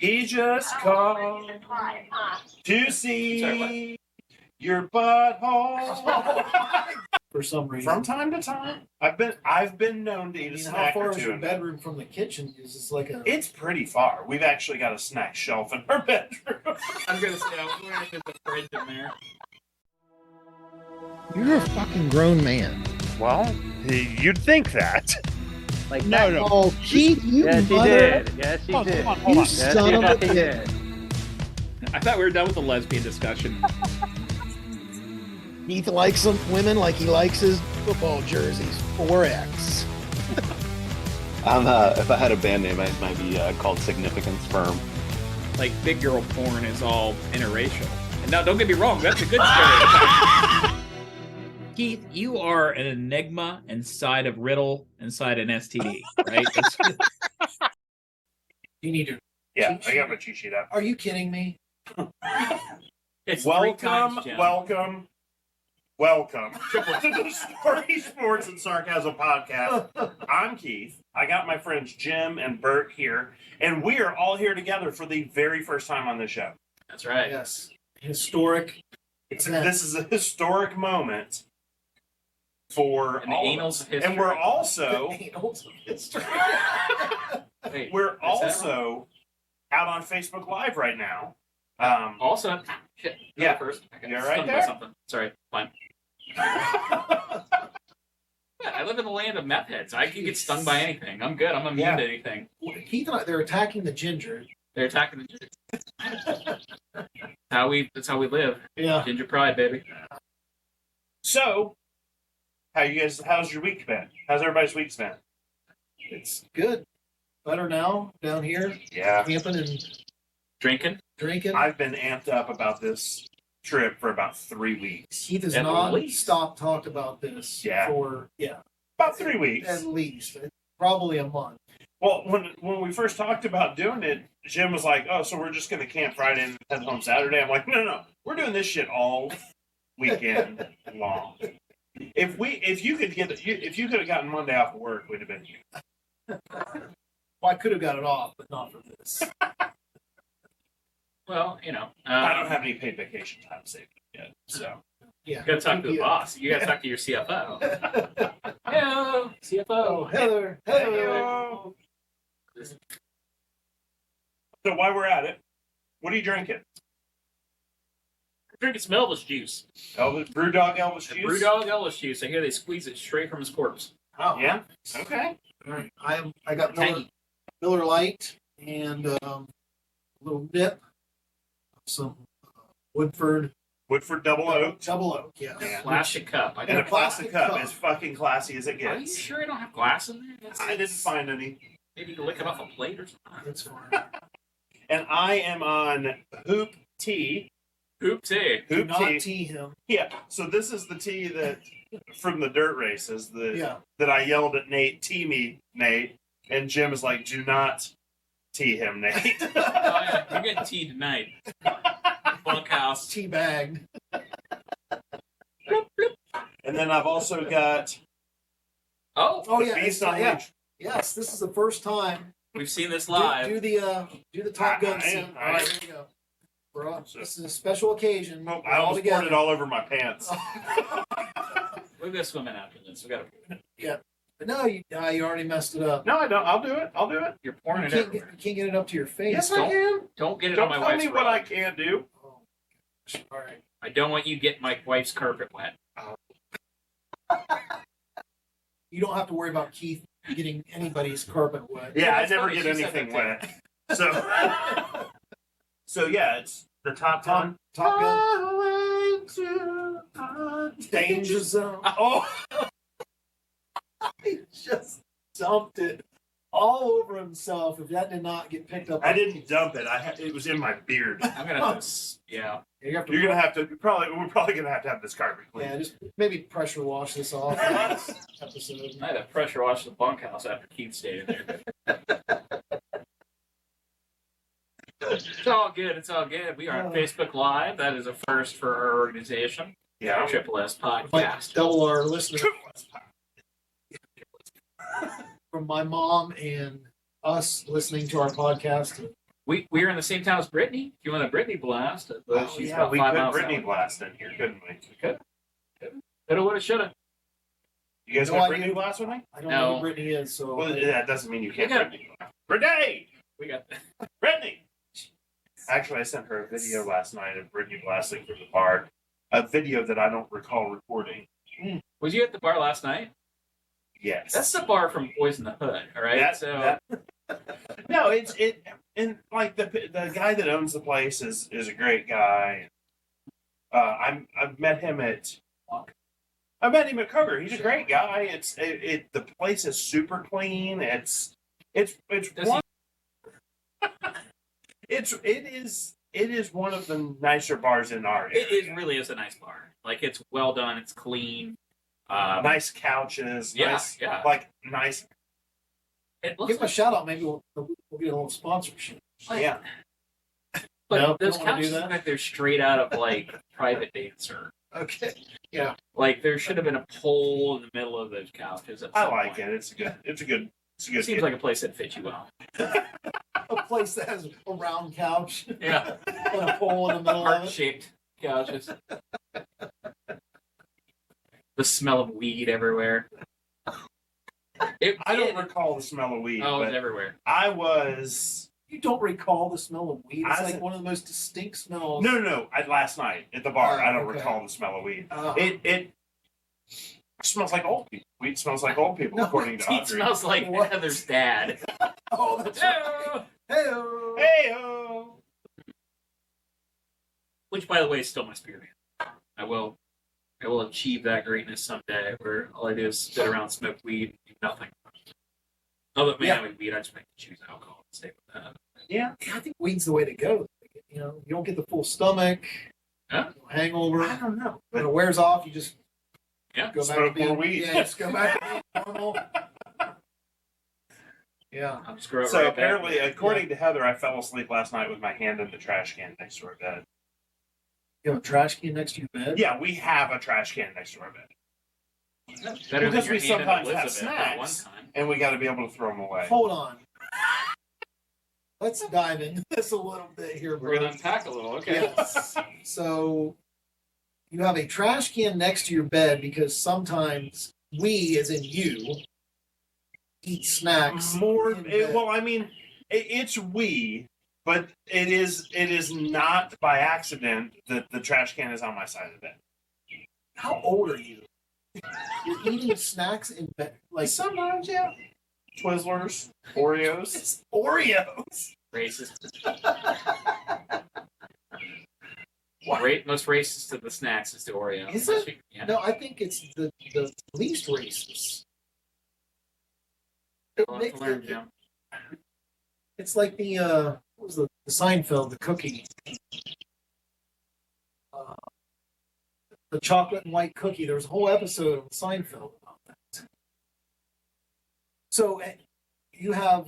He just called to see your butthole. For some reason. From time to time, I've been known to eat a snack. How far or is two your in bedroom from the kitchen? Is this like a? It's pretty far. We've actually got a snack shelf in our bedroom. I was gonna say I was wondering if there's a fridge in there. You're a fucking grown man. Well, you'd think that. Like No. Oh, Keith, you Yes, he mother. did. Yes, he did. You Yes, son of a he did. I thought we were done with the lesbian discussion. Keith likes some women like he likes his football jerseys. 4X. If I had a band name, it might be called Significance Firm. Like big girl porn is all interracial. And now, don't get me wrong, that's a good stereotype. Keith, you are an enigma inside of riddle inside an STD, right? You need to. Yeah, I got my cheat sheet up. Are you kidding me? It's Welcome Jim. to the Story, Sports, and Sarcasm podcast. I'm Keith. I got my friends Jim and Bert here, and we are all here together for the very first time on this show. That's right. Yes. Historic. This is a historic moment for And the all of annals us. of history. And we're also Annals of history. Wait, we're is that wrong? also out on Facebook Live right now. Also, shit. Yeah. First. I got You're stung right by there. something. Sorry. Fine. Yeah, I live in the land of meth heads. I can get stung by anything. I'm good. I'm immune Yeah. to anything. Keith and I, they're attacking the ginger. They're attacking the ginger. That's how we live. Yeah. Ginger pride, baby. So, how's your week been? How's everybody's week been? It's good. Better now down here. Yeah. Camping and Drinking. drinking. I've been amped up about this trip for about 3 weeks. Keith has At not least. stopped talking about this Yeah. for About 3 weeks. at least probably a month. Well, when we first talked about doing it, Jim was like, "Oh, so we're just going to camp Friday and head home Saturday." I'm like, "No, we're doing this shit all weekend long. If you could have gotten one day off of work, we'd have been here." Well, I could have got it off, but not for this. Well, you know. I don't have any paid vacation time saved yet, so Yeah. You gotta talk to the boss. You gotta talk to your CFO. Hello, CFO. Oh, Heather. Hello. So while we're at it, what are you drinking? Drinking some Elvis juice. Brewdog Elvis juice. Brewdog Elvis juice. I hear they squeeze it straight from his corpse. Oh, Yeah. Okay. All right. I got Tangy. Miller Lite and a little nip of some Woodford Double Oak. Double Oak. Yeah. Yeah. Plastic cup. I And a got. plastic cup, cup. as fucking classy as it Are you gets. sure I don't have glass in there? I didn't find any. Maybe you can lick it off a plate or something. That's fine. And I am on Hoop Tea. Hoop tea. Do Hoop not Tea. tea him. Yeah. So this is the tea that from the dirt races Yeah. that I yelled at Nate, "Tee me, Nate," and Jim is like, "Do not tee him, Nate." Oh yeah, you're getting tea tonight. Bunkhouse. Tea bagged. And then I've also got Oh, Oh the yeah. Beast it's- on yeah. Leash. Yes, this is the first time. we've seen this live. Do the Top Gun I scene. am. All right, here we go. This is a special occasion. Oh, We're I all almost poured together. it all over my pants. We're gonna swim in after this. We gotta. No, you already messed it up. No, I don't. I'll do it. I'll do it. You're pouring You it can't, everywhere. you can't get it up to your face. Yes, I don't- can. Don't get it Don't on my tell wife's me what rug. I can't do. Oh, gosh. All right. I don't want you to get my wife's carpet wet. You don't have to worry about Keith getting anybody's carpet wet. Yeah, I that's never funny. get She said anything that wet. So, so yeah, it's the Top Gun. Top Gun. Highway to Hot Danger Zone. Oh, He just dumped it all over himself. If that did not get picked up, I didn't dump it. it was in my beard. I'm gonna have to. Yeah. You have to, You're gonna have to. We're probably gonna have to have this carpet cleaned. yeah, just maybe pressure wash this off in this episode. I had to pressure wash the bunkhouse after Keith stayed in there. It's all good. It's all good. We are on Facebook Live. That is a first for our organization. Yeah. Triple S Like Podcast. double our listeners from my mom and us listening to our podcast. we're in the same town as Brittany. If you want a Brittany blast, but she's about we 5 could miles Brittany south. blast in here, couldn't we? Coulda, woulda, shoulda. You guys No want idea. Brittany blast with me? I don't No. know who Brittany is, so Well, that doesn't mean you can't Yeah. Brittany blast. Brittany! We got Brittany! Actually, I sent her a video last night of Brittany blasting from the bar. A video that I don't recall recording. Was you at the bar last night? Yes. That's the bar from Boys in the Hood, all right? No, and like the guy that owns the place is a great guy. I've met him at Kroger. He's a great guy. The place is super clean. It is one of the nicer bars in our area. It really is a nice bar. Like, it's well done. It's clean. Nice couches. Yeah, nice, yeah. Like nice. It looks give them a shout out. Maybe we'll get a little sponsorship. Yeah. But No, those don't wanna do couches that? look like they're straight out of, like, Private Dancer. Okay. Like, there should have been a pole in the middle of those couches. At I some like point. it. It's a good. It seems gig. like a place that fits you well. A place that has a round couch Yeah. and a pole in the middle of it. Heart-shaped couches. The smell of weed everywhere. I don't recall the smell of weed, Oh, it's but everywhere. I was. You don't recall the smell of weed? It's I like said- one of the most distinct smells. No. Last night at the bar, Oh, I don't okay. recall the smell of weed. Oh. It smells like old people. Weed smells like old people, No, according to It Audrey. smells like What? Heather's dad. Oh, that's right. Oh! Hey. Hey-o. Which, by the way, is still my spirit. I will achieve that greatness someday, where all I do is sit around, smoke weed, do nothing. Other than having weed, I just make choose alcohol and stay with that. Yeah. I think weed's the way to go. You know, you don't get the full stomach, Huh? hangover. I don't know. When it wears off, you just Yeah. go back Smoke to being more weed. Yeah, just go back to being normal. Yeah. I'm screwed So right apparently, back. according to Heather, I fell asleep last night with my hand in the trash can next to our bed. You have a trash can next to your bed? Yeah, we have a trash can next to our bed, Better than because your we hand in sometimes have Elizabeth at one snacks. time. and we got to be able to throw them away. Hold on. Let's dive into this a little bit here, We're gonna Bert. unpack a little, okay? Yes. So you have a trash can next to your bed because sometimes we, as in you, eat snacks. More, in bed. well, I mean, it's we, but it is not by accident that the trash can is on my side of the bed. How old are you? You're eating snacks in bed, like Sometimes, yeah. Twizzlers, Oreos. it's Oreos. Racist. What? Most racist of the snacks is the Oreo. Is it? Yeah. No, I think it's the least racist. I'll have to learn, Jim. It's like the what was the Seinfeld, the cookie, the chocolate and white cookie. There was a whole episode of Seinfeld about that. So you have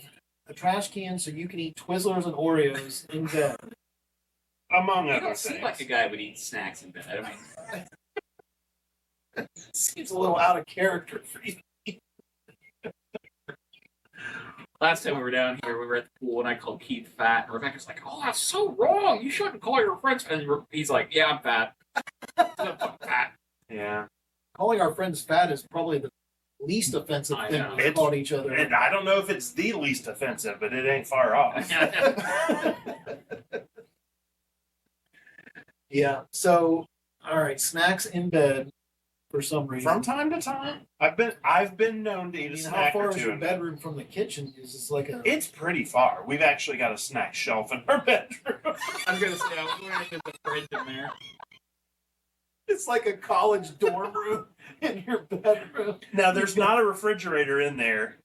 a trash can, so you can eat Twizzlers and Oreos in bed. Among You other don't seem things. like a guy who would eat snacks in bed. I mean, Seems a little out of character for you. last time we were down here, we were at the pool, and I called Keith fat. And Rebecca's like, "Oh, that's so wrong. You shouldn't call your friends." And he's like, "Yeah, I'm fat. I'm fat." Yeah. Calling our friends fat is probably the least offensive I thing know. we've called each other. And I don't know if it's the least offensive, but it ain't far off. Yeah. So, all right, snacks in bed for some reason. From time to time, I've been known to I eat a mean, how snack far or is two. your in bed. bedroom from the kitchen? Is this like a? It's pretty far. We've actually got a snack shelf in our bedroom. I'm gonna say I'm wondering if there's a fridge in there. It's like a college dorm room in your bedroom. Now, there's not a refrigerator in there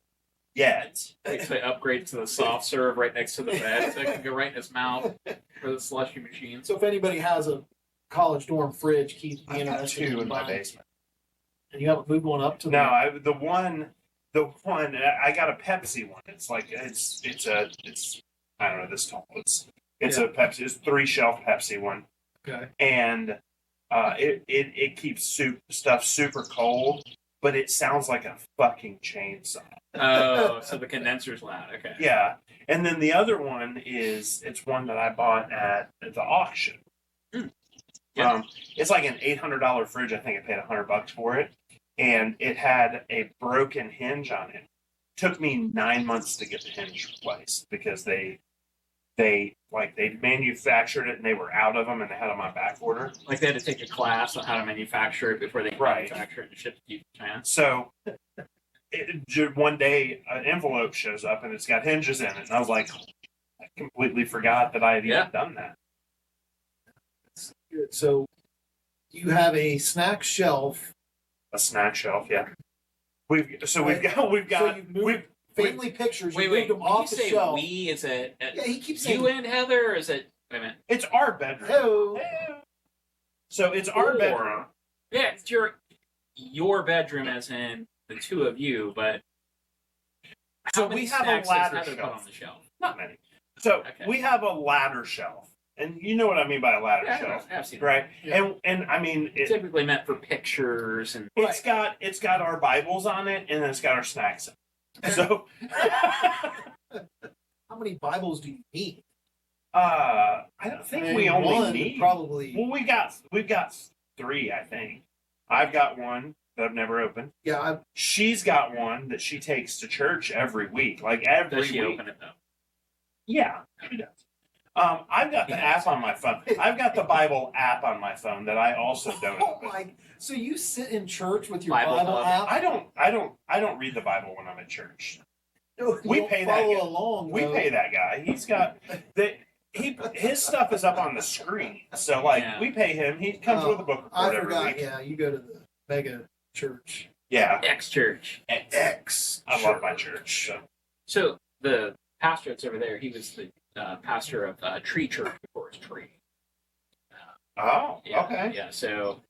yet. Like they upgrade to the soft serve right next to the bed, so it can go right in his mouth for the slushy machine. So if anybody has a college dorm fridge, Keith, be I've got interested two in my buying. basement. And you haven't moved one up to No, the one I got a Pepsi one. It's like it's I don't know this tall. It's Yeah. a Pepsi. It's 3-shelf Pepsi one, Okay. and it keeps stuff super cold. but it sounds like a fucking chainsaw. Oh, so the condenser's loud. Okay. Yeah. And then the other one it's one that I bought at the auction. Yeah. It's like an $800 fridge. I think I paid $100 for it. And it had a broken hinge on it. Took me 9 months to get the hinge replaced because they manufactured it and they were out of them and they had them on back order. Like they had to take a class on how to manufacture it before they could manufacture it and ship it to you, man. So one day an envelope shows up and it's got hinges in it. And I was like, I completely forgot that I had even done that. Good. So you have a snack shelf. A snack shelf, yeah. We've got So you've moved family pictures. Wait, you moved them when off you the say shelf. we, is it Yeah, he keeps saying you and Heather, or is it, wait a minute. It's our bedroom. Hello. So it's our bedroom. Yeah, it's your bedroom as in the two of you, but So how many we have a snacks does ladder Heather put shelf. on the shelf? Not many. So Okay. we have a ladder shelf. And you know what I mean by a ladder shelf. I've seen it. Right? Yeah. And I mean Typically meant for pictures and it's got our Bibles on it and then it's got our snacks in it. So How many Bibles do you need? I don't think we only one need probably. Well, we've got 3, I think. I've got one that I've never opened. Yeah, She's got one that she takes to church every week. Like every does she week. open it though? Yeah, she does. I've got the app on my phone. I've got the Bible app on my phone that I also don't Oh open. my! So you sit in church with your Bible Bible Hub. app? I don't read the Bible when I'm at church. You We don't pay that follow guy. along. We though. pay that guy. He's got his stuff is up on the screen. So like we pay him. He comes with a book report I every forgot. week. Yeah, you go to the mega church. Yeah. X church. X. I love my church. So the pastor that's over there, he was the pastor of Tree Church before it was Tree. Oh, Yeah, okay. Yeah, so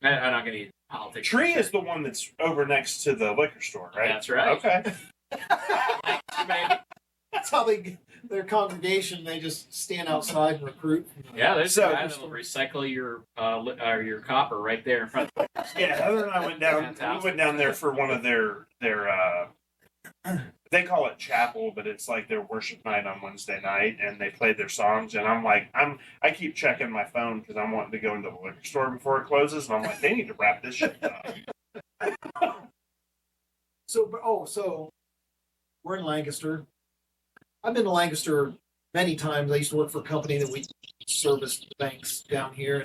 I'm not going to get politics. Tree is the one that's over next to the liquor store, right? That's right. Okay. That's how their congregation. They just stand outside and recruit. Yeah, there's So- a guy that'll recycle your copper right there in front of Yeah, Heather and I went down. Fantastic. We went down there for one of their they call it chapel, but it's like their worship night on Wednesday night, and they played their songs. And I'm like, I keep checking my phone because I'm wanting to go into the liquor store before it closes, and I'm like, they need to wrap this shit up. So we're in Lancaster. I've been to Lancaster many times. I used to work for a company that we serviced the banks down here,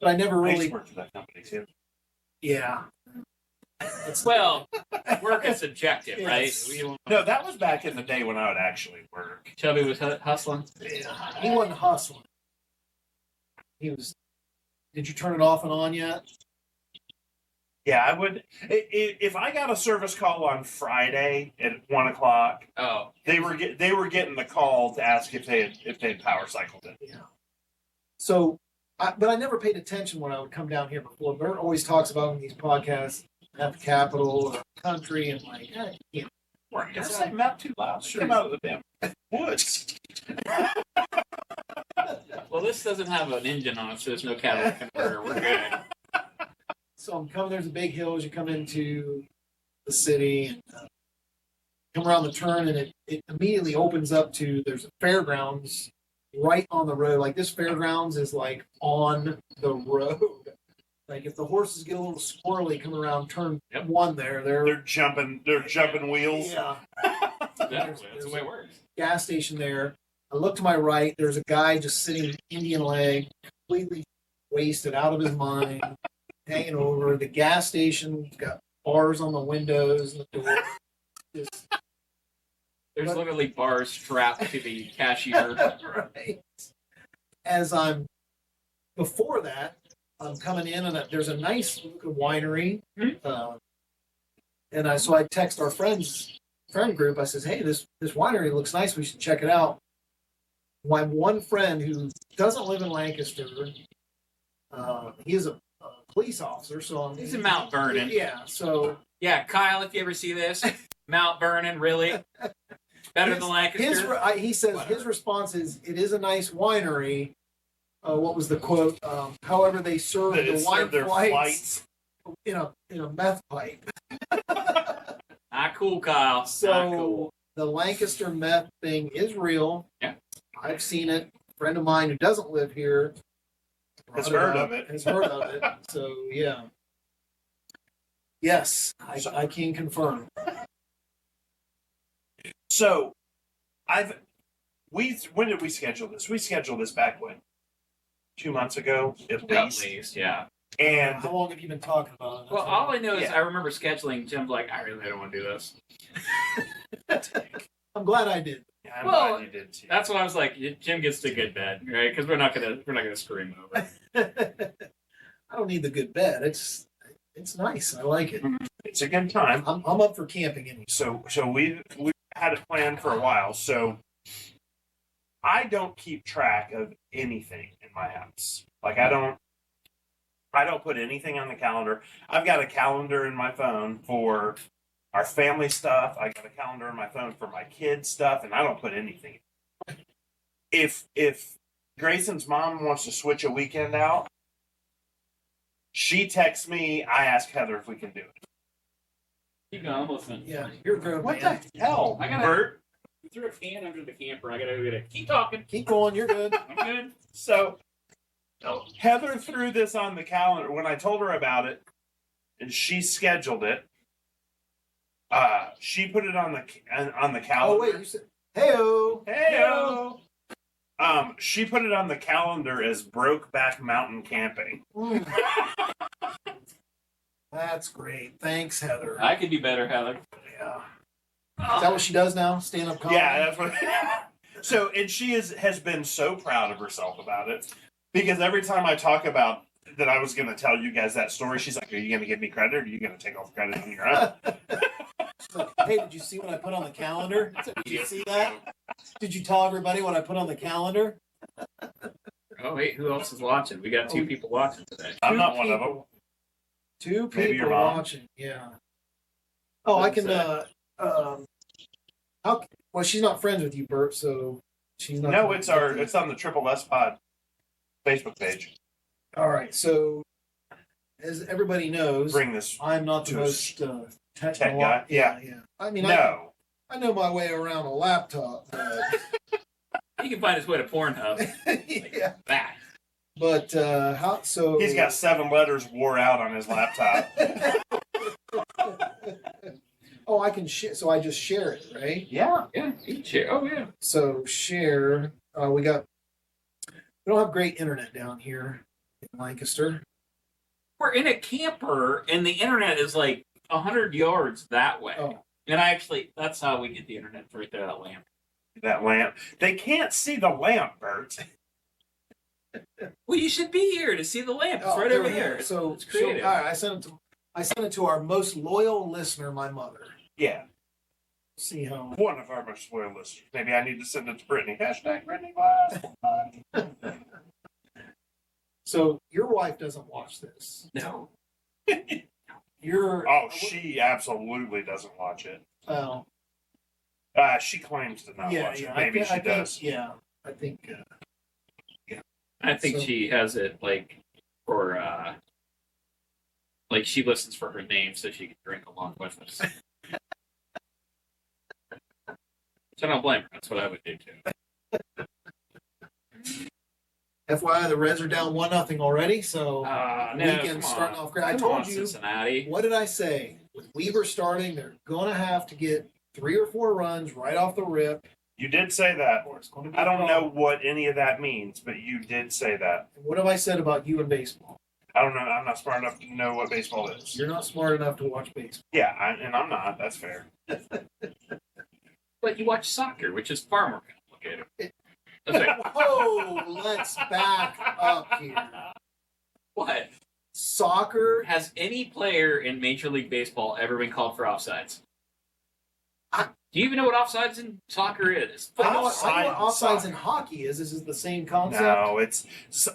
but I never I used really. to work for that company too. Yeah. Well, work is subjective, right? Yes. No, that was back in the day when I would actually work. Chubby was hustling. Yeah, he wasn't hustling. He was. Did you turn it off and on yet? Yeah, I would. If I got a service call on Friday at 1:00, Oh, they were getting the call to ask if they had power cycled it. Yeah. So, but I never paid attention when I would come down here before. Bert always talks about in these podcasts at the Capitol or country and like, yeah. Right. Did I say map too loud? Should come out of the damn woods. well, this doesn't have an engine on it, so there's no catalytic converter. We're good. So I'm coming. There's a big hill as you come into the city, and come around the turn, and it immediately opens up to there's a fairgrounds right on the road. Like this fairgrounds is like on the road. Like if the horses get a little squirrely coming around turn one, They're jumping wheels. yeah. That's the way it works. Gas station there. I look to my right. There's a guy just sitting Indian leg, completely wasted, out of his mind, hanging over. The gas station's got bars on the windows and the door. Just, There's literally bars strapped to the cashier. right. As I'm before that, I'm coming in and there's a nice winery. And I text our friend group. I says, hey, this winery looks nice. We should check it out. My one friend who doesn't live in Lancaster, he is a police officer. So He's in Mount Vernon. Yeah. So Yeah, Kyle, if you ever see this, Mount Vernon, really? Better than Lancaster? he says his response is, it is a nice winery. What was the quote? However, they serve the wine their flights in a meth pipe. Not cool, Kyle. Not So cool. the Lancaster meth thing is real. Yeah. I've seen it. A friend of mine who doesn't live here Has brought heard up, of it. Has heard of it. So yeah. Yes, I can confirm. So, when did we schedule this? We scheduled this back when? 2 months ago, at least. Yeah. And How long have you been talking about it? Well, all I know is Yeah. I remember scheduling. Jim's like, I really don't want to do this. I'm glad I did. I'm Well, glad you did too. That's what I was like. Jim gets to good bed, right? Because we're not gonna screw him over. I don't need the good bed. It's nice. I like it. It's a good time. I'm up for camping anyway. So we've had it planned for a while. So I don't keep track of anything in my house. Like I don't put anything on the calendar. I've got a calendar in my phone for our family stuff. I got a calendar in my phone for my kids stuff, and I don't put anything. If Grayson's mom wants to switch a weekend out, she texts me. I ask Heather if we can do it. Keep going, I'm listening. Yeah, you're a grown What man. the hell, I gotta- Bert? You threw a can under the camper. I gotta keep talking. Keep going. You're good. I'm good. So Heather threw this on the calendar when I told her about it, and she scheduled it. She put it on the Oh calendar. wait, you said heyo. Heyo. She put it on the calendar as Brokeback Mountain camping. Mm. That's great. Thanks, Heather. I could do better, Heather. Yeah. Is that what she does now? Stand up comedy? Yeah, that's what. So, and she has been so proud of herself about it because every time I talk about that I was going to tell you guys that story, she's like, "Are you going to give me credit, or are you going to take all the credit on your own?" She's like, hey, did you see what I put on the calendar? Did you see that? Did you tell everybody what I put on the calendar? Oh wait, who else is watching? We got two people watching today. I'm Two not one of them. people. Two Maybe your people mom. watching. Yeah. Oh, I can. How? Well, she's not friends with you, Bert. So she's not. No, it's on the Triple S Pod Facebook page. All right. So, as everybody knows, Bring this. I'm not the to most tech technical guy. Yeah. Yeah. I mean, No. I know my way around a laptop. He can find his way to Pornhub. Yeah. That. But how? So He's got 7 letters wore out on his laptop. Oh, I can share. So I just share it, right? Yeah. Yeah, he share. Oh yeah. So share. We don't have great internet down here in Lancaster. We're in a camper, and the internet is like 100 yards that way. Oh. And that's how we get the internet right there, that lamp. That lamp. They can't see the lamp, Bert. Well, you should be here to see the lamp. It's Oh, right there over we here. go. So, it's creative. all right, I sent it to our most loyal listener, my mother. Yeah. See how. One of our most loyal listeners. Maybe I need to send it to Brittany. Hashtag Brittany Glass. So your wife doesn't watch this. No. You're. Oh, she absolutely doesn't watch it. Well. She claims to not watch it. Maybe she does. Yeah, I think. I think So- she has it like for like she listens for her name so she can drink along with us. So I don't blame her. That's what I would do too. FYI, the Reds are down 1-0 already. So No, weekend come starting on. off great. I Come told on, you. Cincinnati. What did I say? With Weaver starting, they're gonna have to get 3 or 4 runs right off the rip. You did say that. Or it's going to be I a don't know problem. what any of that means, but you did say that. What have I said about you and baseball? I don't know. I'm not smart enough to know what baseball is. You're not smart enough to watch baseball. Yeah, and I'm not. That's fair. But you watch soccer, which is far more complicated. That's like, Whoa, let's back up here. what? Soccer. Has any player in Major League Baseball ever been called for offsides? Do you even know what offsides in soccer is? I know what Offside offsides in in hockey is. This is the same concept. No, it's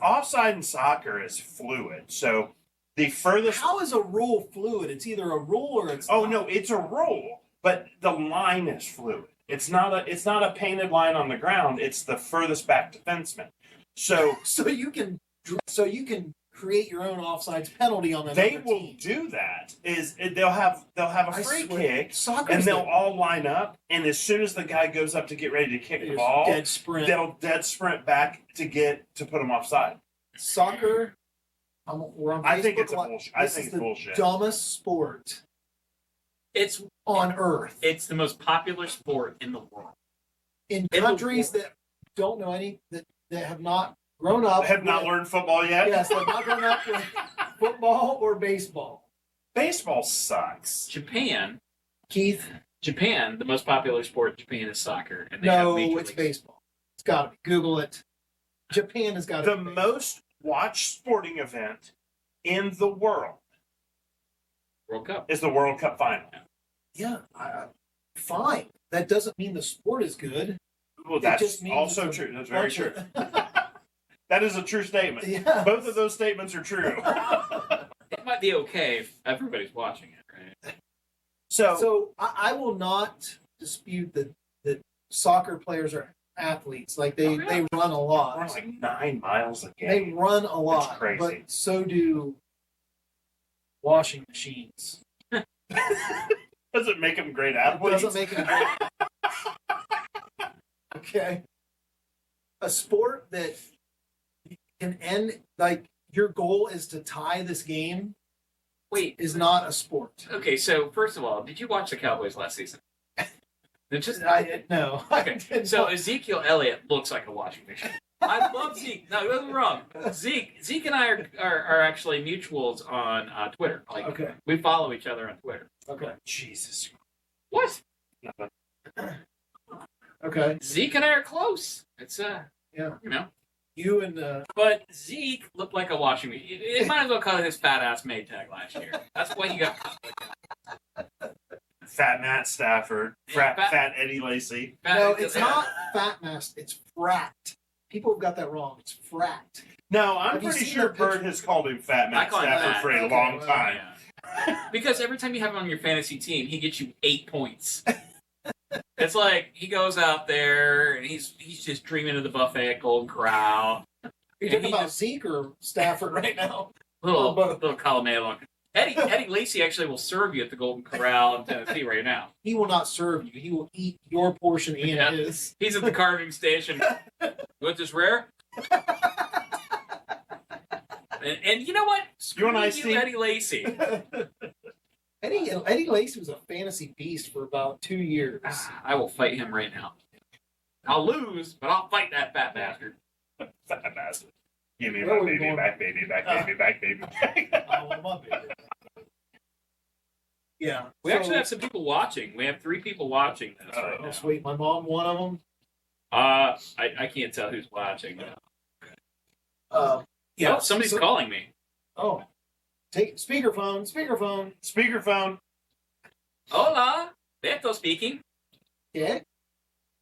offside in soccer is fluid. So the furthest. How is a rule fluid? It's either a rule or it's. Oh not. no, it's a rule, but the line is fluid. It's not a painted line on the ground. It's the furthest back defenseman. So So you can create your own offsides penalty on that. They will do that. They'll have a free kick, and they'll all line up. And as soon as the guy goes up to get ready to kick the ball, dead sprint. They'll dead sprint back to put them offside. Soccer. I think it's bullshit. I think it's bullshit. Dumbest sport It's on earth. It's the most popular sport in the world. In countries that don't know that have not grown up, Have not learned football yet. Yes, they've not grown up with football or baseball. Baseball sucks. Japan, Keith, the most popular sport in Japan is soccer. And they have no, major it's leagues. baseball. It's got to be. Google it. Japan has got The most watched sporting event in the world World Cup. is the World Cup final. Yeah, fine. That doesn't mean the sport is good. Well, It that's just means also it's a true. That's very bunch true. of- That is a true statement. Yeah. Both of those statements are true. It might be okay if everybody's watching it, right? So I will not dispute that soccer players are athletes. Like they run a lot. Runs like 9 miles a They game. run a lot. crazy. But so do washing machines. Doesn't make them great It athletes. doesn't make it okay. A sport that can end like your goal is to tie this game Wait, is not a sport. okay, so first of all, did you watch the Cowboys last season? No. Okay, so Ezekiel Elliott looks like a washing machine. I love Zeke. No, it wasn't wrong. Zeke and I are actually mutuals on Twitter. Like, Okay. we follow each other on Twitter. Okay. Jesus. What? Okay. Zeke and I are close. It's Yeah. you know. You and But Zeke looked like a washing machine. It might as well call it his fat ass Maytag last year. That's why he got Fat Matt Stafford. Fat Fat- Eddie Lacy. no, it's not fat mass. It's frat. People have got that wrong. It's frat. No, I'm Have you pretty seen sure the Bird picture? has called him Fat I Matt call him Stafford Fat. for a Okay, long well, time. Yeah. Because every time you have him on your fantasy team, he gets you 8 points. It's like he goes out there and he's just dreaming of the buffet at Golden Corral. You're And talking he about just- Zeke or Stafford right now? Little column A along. Eddie Lacy actually will serve you at the Golden Corral in Tennessee right now. He will not serve you. He will eat your portion and Yeah. his. He's at the carving station. What's this rare? And you know what? Screw and I see- Eddie Lacy. Eddie Lacy was a fantasy beast for about 2 years. I will fight him right now. I'll lose, but I'll fight that fat bastard. Fat bastard. Give me Where my are we baby going? back, baby back, baby back, baby back. I want my baby. Yeah. We actually have some people watching. We have 3 people watching this right Oh, now. sweet. My mom, one of them. I can't tell who's watching. Yeah. Oh, somebody's so- calling me. Oh. Take speakerphone. Speakerphone. Hola, Beto speaking. Yeah.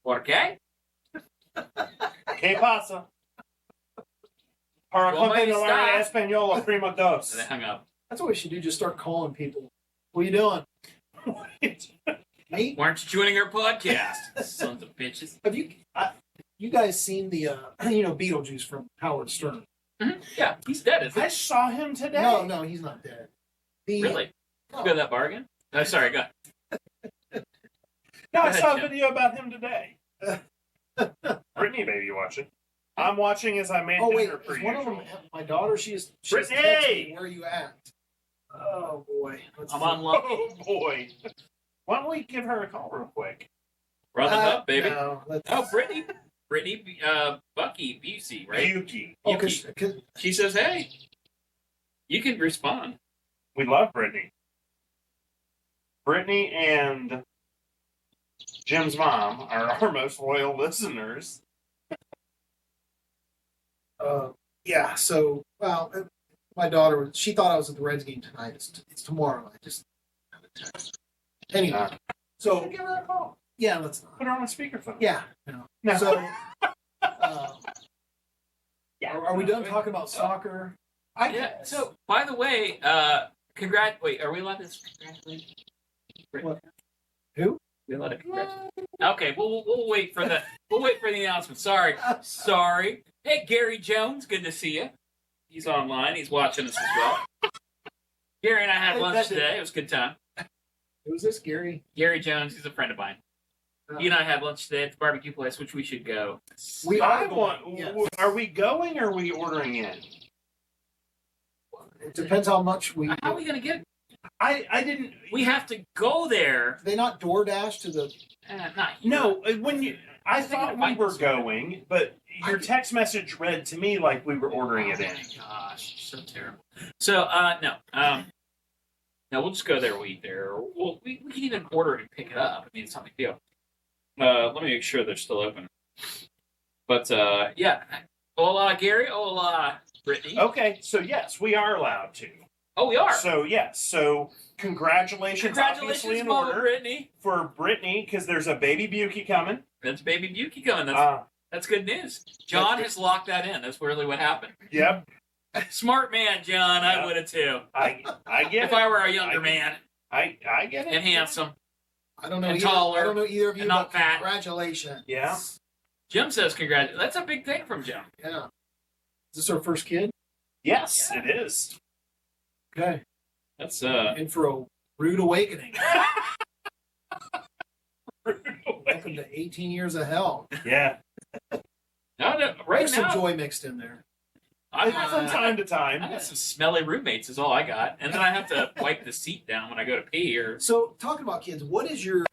¿Por qué? ¿Qué pasa? Para ¿Cómo continuar estás? español prima And dos. they hung up. That's what we should do. Just start calling people. What are you doing? Me? Why aren't you joining our podcast? Sons of bitches. Have you guys seen the Beetlejuice from Howard Stern? Yeah, he's dead, isn't I he? saw him today. No, he's not dead. Really? You got that bargain? Oh, sorry, go. No, I ahead, saw a Jim. video about him today. Brittany may be watching. I'm watching as I made Oh wait, dinner per is one of usual. them my daughter? She's Brittany! texted me, where are you at? Oh boy, I'm on lunch. Oh boy. Why don't we give her a call real quick? Run them up, baby. No, Oh, Brittany, Bucky Busey, right? Yuki. Oh, Yuki. because She says, hey, you can respond. We love Brittany. Brittany and Jim's mom are our most loyal listeners. yeah. So my daughter, she thought I was at the Reds game tonight. It's tomorrow. I just anyway. So Give her a call. yeah, let's not. Put her on speakerphone. Yeah. No. No. So Yeah. are we done talking about soccer? I Yeah. guess. So, by the way, wait, are we allowed to congratulate? What? Who? We allowed to congratulate? Okay, we'll wait for the announcement. Sorry. Hey, Gary Jones, good to see you. He's online. He's watching us as well. Gary and I had lunch today. It was a good time. Who's this, Gary? Gary Jones. He's a friend of mine. He and I had lunch today at the barbecue place, which we should go. We I are want. going. Yes. Are we going or are we ordering in? It depends how much we. How are we going to get it? I didn't. We have to go there. They not DoorDash to the. Not here. No, when you. I They thought gotta we were find somewhere. going, but your text message read to me like we were ordering it in. Oh my gosh, so terrible. So no, no, we'll just go there. We'll eat there. We can even order it and pick it up. I mean, it's not a big deal. Let me make sure they're still open. But yeah, hola Gary, hola Brittany. Okay, so yes, we are allowed to. Oh, we are. So yes, so congratulations, obviously in Mama order Brittany. for Brittany because there's a baby Buki coming. That's baby Buki coming. That's good news. John has locked that in. That's really what happened. Yep, Smart man, John. I Yeah. would have too. I get If it. I were a younger I- man I get it. and handsome. I don't know. And Either, taller, I don't know either of you. and not but fat. Congratulations. Yeah. Jim says congratulations. That's a big thing from Jim. Yeah. Is this our first kid? Yes, it is. Okay. That's In for a rude awakening. Welcome to 18 years of hell. Yeah. no, right There's some now. joy mixed in there. I From time to I time. got some smelly roommates is all I got, and then I have to wipe the seat down when I go to pee. Or So, talking about kids, what is your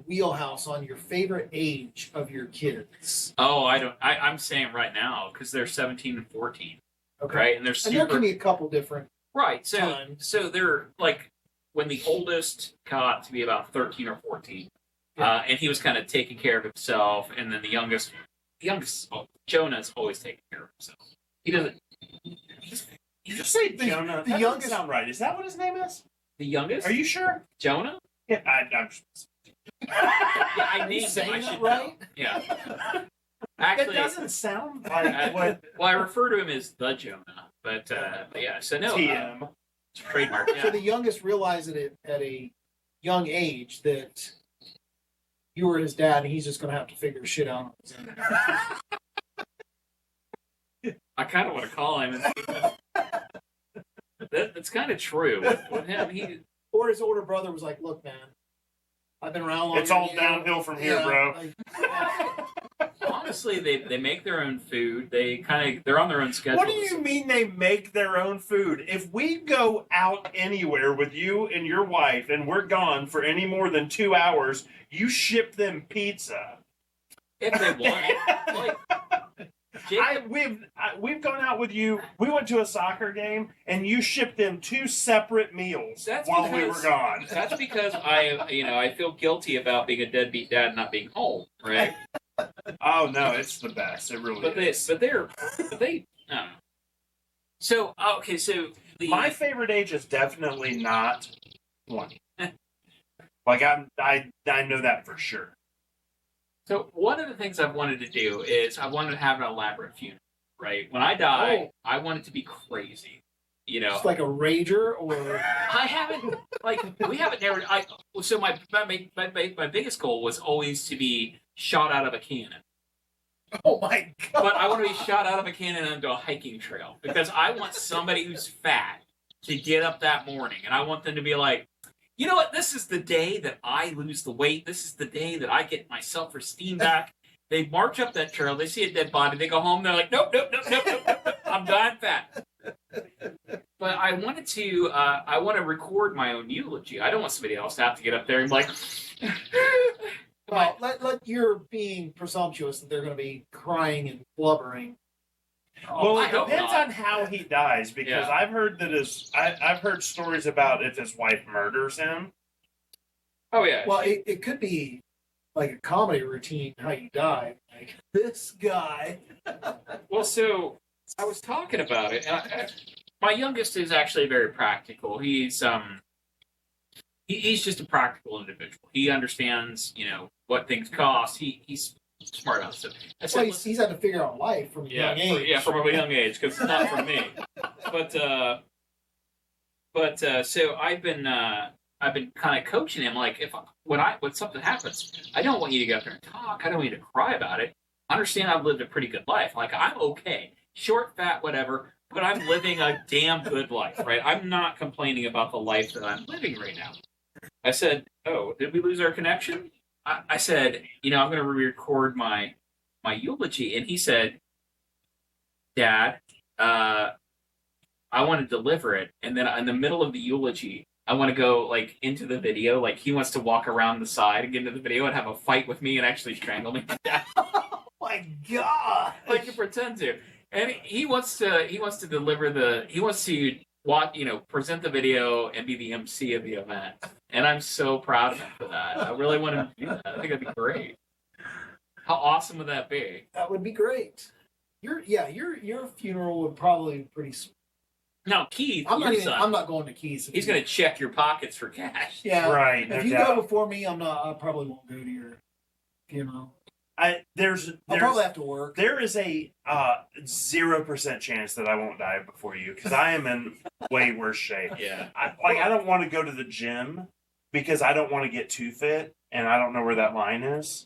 wheelhouse on your favorite age of your kids? I'm saying right now because they're 17 and 14, right? And they're And there super can be a couple different. right. So times. so they're like when the oldest got to be about 13 or 14, and he was kind of taking care of himself, and then the youngest, Jonah's always taking care of himself. He doesn't. You just say Jonah. the That youngest- doesn't sound right. Is that what his name is? The youngest? Are you sure? Jonah? Yeah, I'm. Yeah, I Are you named him. saying I that should right? know. Yeah. It Actually, doesn't sound like what well, I refer to him as the Jonah, but yeah. So no, TM. trademark. So Yeah. the youngest realized it at a young age that you were his dad, and he's just going to have to figure shit out. on his own. I kind of want to call him. That's kind of true. With him, he Or his older brother was like, "Look, man, I've been around longer It's all than you. downhill from here, Yeah, bro." honestly they make their own food. They're on their own schedule. What do you mean they make their own food? If we go out anywhere with you and your wife and we're gone for any more than 2 hours, you ship them pizza. If they want it. Like, Jacob, We've gone out with you. We went to a soccer game and you shipped them 2 separate meals That's while we were because- gone. that's because I feel guilty about being a deadbeat dad and not being home, right? Oh no, it's the best. It really But is. they I don't know. So okay, so My favorite age is definitely not 20. Like I know that for sure. So one of the things I've wanted to do is I wanted to have an elaborate funeral, right? When I die, I want it to be crazy. You know, Just like a rager, or I haven't we haven't never. So my biggest goal was always to be shot out of a cannon, oh my god! but I want to be shot out of a cannon onto a hiking trail because I want somebody who's fat to get up that morning, and I want them to be like, you know what? This is the day that I lose the weight. This is the day that I get my self-esteem back. They march up that trail. They see a dead body. They go home. They're like, nope, nope, nope, nope, nope, nope, nope. I'm dying fat. But I want to record my own eulogy. I don't want somebody else to have to get up there and be like, Well, let you're being presumptuous that they're going to be crying and blubbering. Well, I it hope depends not. on how he dies because Yeah. I've heard that I've heard stories about if his wife murders him. Oh yeah. Well, it could be like a comedy routine how you die. Like this guy. Well, so I was talking about it. And my youngest is actually very practical. He's just a practical individual. He understands, what things cost. He's smart enough. So I said, Well, he's had to figure out life from a young age. from a young age, because it's not from me. But so I've been kind of coaching him, like when something happens, I don't want you to get up there and talk. I don't want you to cry about it. Understand I've lived a pretty good life. Like I'm okay, short, fat, whatever. but I'm living a damn good life, right? I'm not complaining about the life that I'm living right now. I said, "Oh, did we lose our connection?" I said, "I'm going to re-record my eulogy," and he said, "Dad, I want to deliver it, and then in the middle of the eulogy, I want to go like into the video. Like he wants to walk around the side and get into the video and have a fight with me and actually strangle me to death." Oh my God! I can pretend to. And he wants to deliver he wants to watch, present the video and be the MC of the event. And I'm so proud of him for that. I really want him to do that. I think that'd be great. How awesome would that be? That would be great. Your funeral would probably be pretty. Now, Keith, I'm your son, not going to Keith's. he's going to check your pockets for cash. Yeah, Right. If you go before me, I'm not. I probably won't go to your funeral. I'll probably have to work. There is a 0% chance that I won't die before you because I am in way worse shape. Yeah. I don't want to go to the gym because I don't want to get too fit and I don't know where that line is.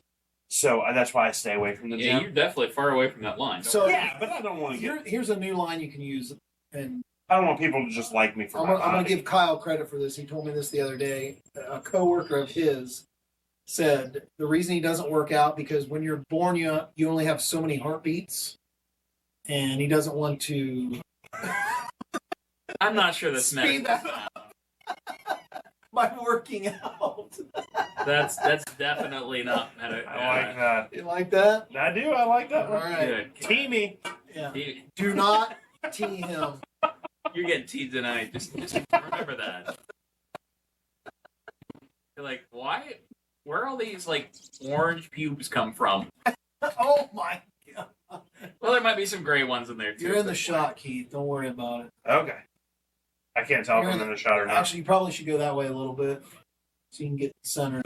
So that's why I stay away from the Yeah, gym. you're definitely far away from that line. So Yeah, but I don't want to get. Here's a new line you can use, and I don't want people to just like me for I'm my going to body. give Kyle credit for this. He told me this the other day. A coworker of his said the reason he doesn't work out because when you're born, you only have so many heartbeats, and he doesn't want to. I'm not sure that's Speed medical. that by working out. That's definitely not medical. I like that. You like that? I do. I like that All one. right. Good. Teamy. Yeah. You- Do not tee him. You're getting teased tonight. Just remember that. You're like, why? Where all these like orange pubes come from? Oh my God! Well, there might be some gray ones in there too. You're in the shot, Keith. Don't worry about it. Okay. I can't tell if You're I'm in in the shot or not. Actually, you probably should go that way a little bit so you can get centered.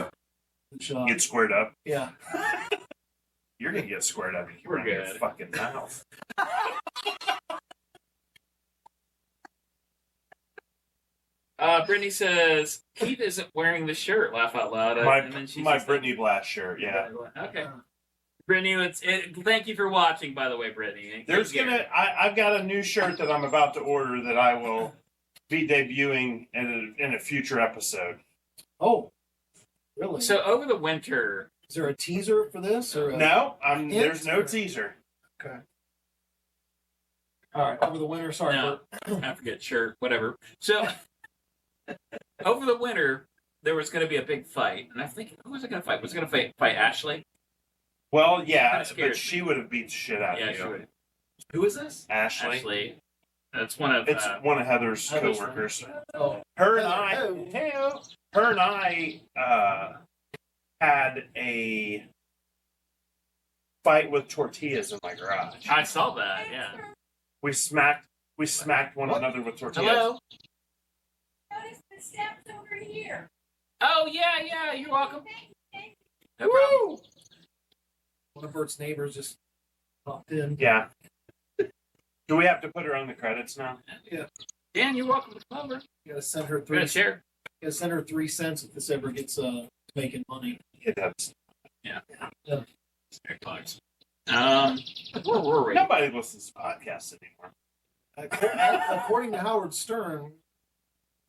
The shot. Get squared up. Yeah. You're gonna get squared up. You We're run your good. fucking mouth. Brittany says Keith isn't wearing the shirt. Laugh out loud. And then she My says, Brittany Blast shirt. Yeah. Okay. Brittany, thank you for watching, by the way, Brittany. I've got a new shirt that I'm about to order that I will be debuting in a future episode. Oh, really? So over the winter, is there a teaser for this or No, hint there's no or- teaser. Okay. All right. Over the winter. Sorry. No. Bert. I forget, shirt, whatever. So over the winter, there was going to be a big fight, and I think who was it going to fight? Was it going to fight Ashley? Well, yeah, Kinda scared but she would have beat the shit out Yeah, of you. sure. Who is this? Ashley. Ashley. That's one of. It's one of Heather's Heather's coworkers. Oh. Her and I, Heather, her and I had a fight with tortillas in my garage. I saw that. Yeah. We smacked one What? another with tortillas. Hello. Notice the steps over here. Oh yeah. You're welcome. No Woo! problem. One of Bert's neighbors just popped in. Yeah. Do we have to put her on the credits now? Dan, you're welcome to come over. You gotta send her Go three. ahead, share. You gotta send her 3 cents if this ever gets making money. It does. Very close. Where were we? Nobody listens to podcasts anymore. According to Howard Stern,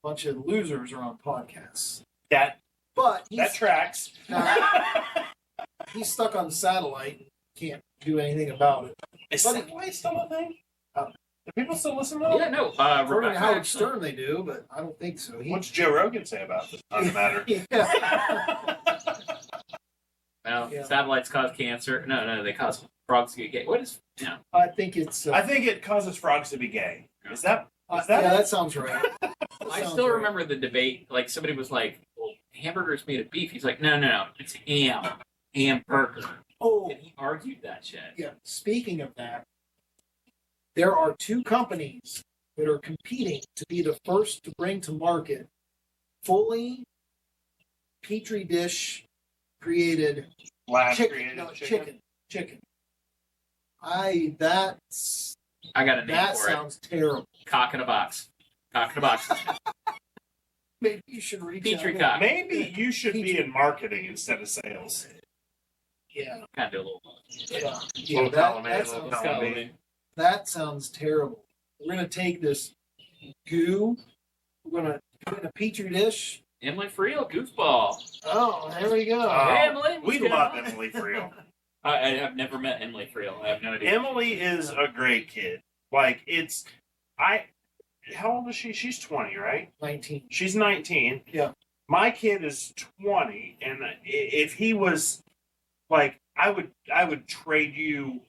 a bunch of losers are on podcasts. That But tracks. he's stuck on satellite. Can't do anything about it. Is But- Segway still a thing? Oh. Do people still listen to it? Yeah, no. According to Rebecca Howard actually- Stern, they do, but I don't think so. What's Joe Rogan say about this? Doesn't matter. Yeah. Well, Yeah. satellites cause cancer. No, they cause frogs to get gay. What is? No. I think it's. I think it causes frogs to be gay. Is that? yeah, Is that that sounds right. I Sounds still right. remember the debate. Like somebody was like, "Well, hamburgers made of beef." He's like, "No, it's hamburger." Oh, And he argued that shit. yeah. Speaking of that, there are 2 companies that are competing to be the first to bring to market fully petri dish created last chicken. created No, chicken? chicken. I got a name That for it. sounds terrible. Cock in a box. Cock in a box. Maybe you should reach Petri out. cock. Maybe you should be in marketing instead of sales. Yeah, Kind of do a little. yeah. Little column A, that, little sounds, column B. that sounds terrible. we're gonna take this goo. We're gonna put it in a petri dish. Emily Friel, goofball. Oh, there we go. Hey, Emily. We what's going love on? Emily Friel. I have never met Emily Friel. I have no idea. Emily is a great kid. Like, how old is she? She's 20, right? 19. She's 19. Yeah. My kid is 20, and if he was, like, I would trade you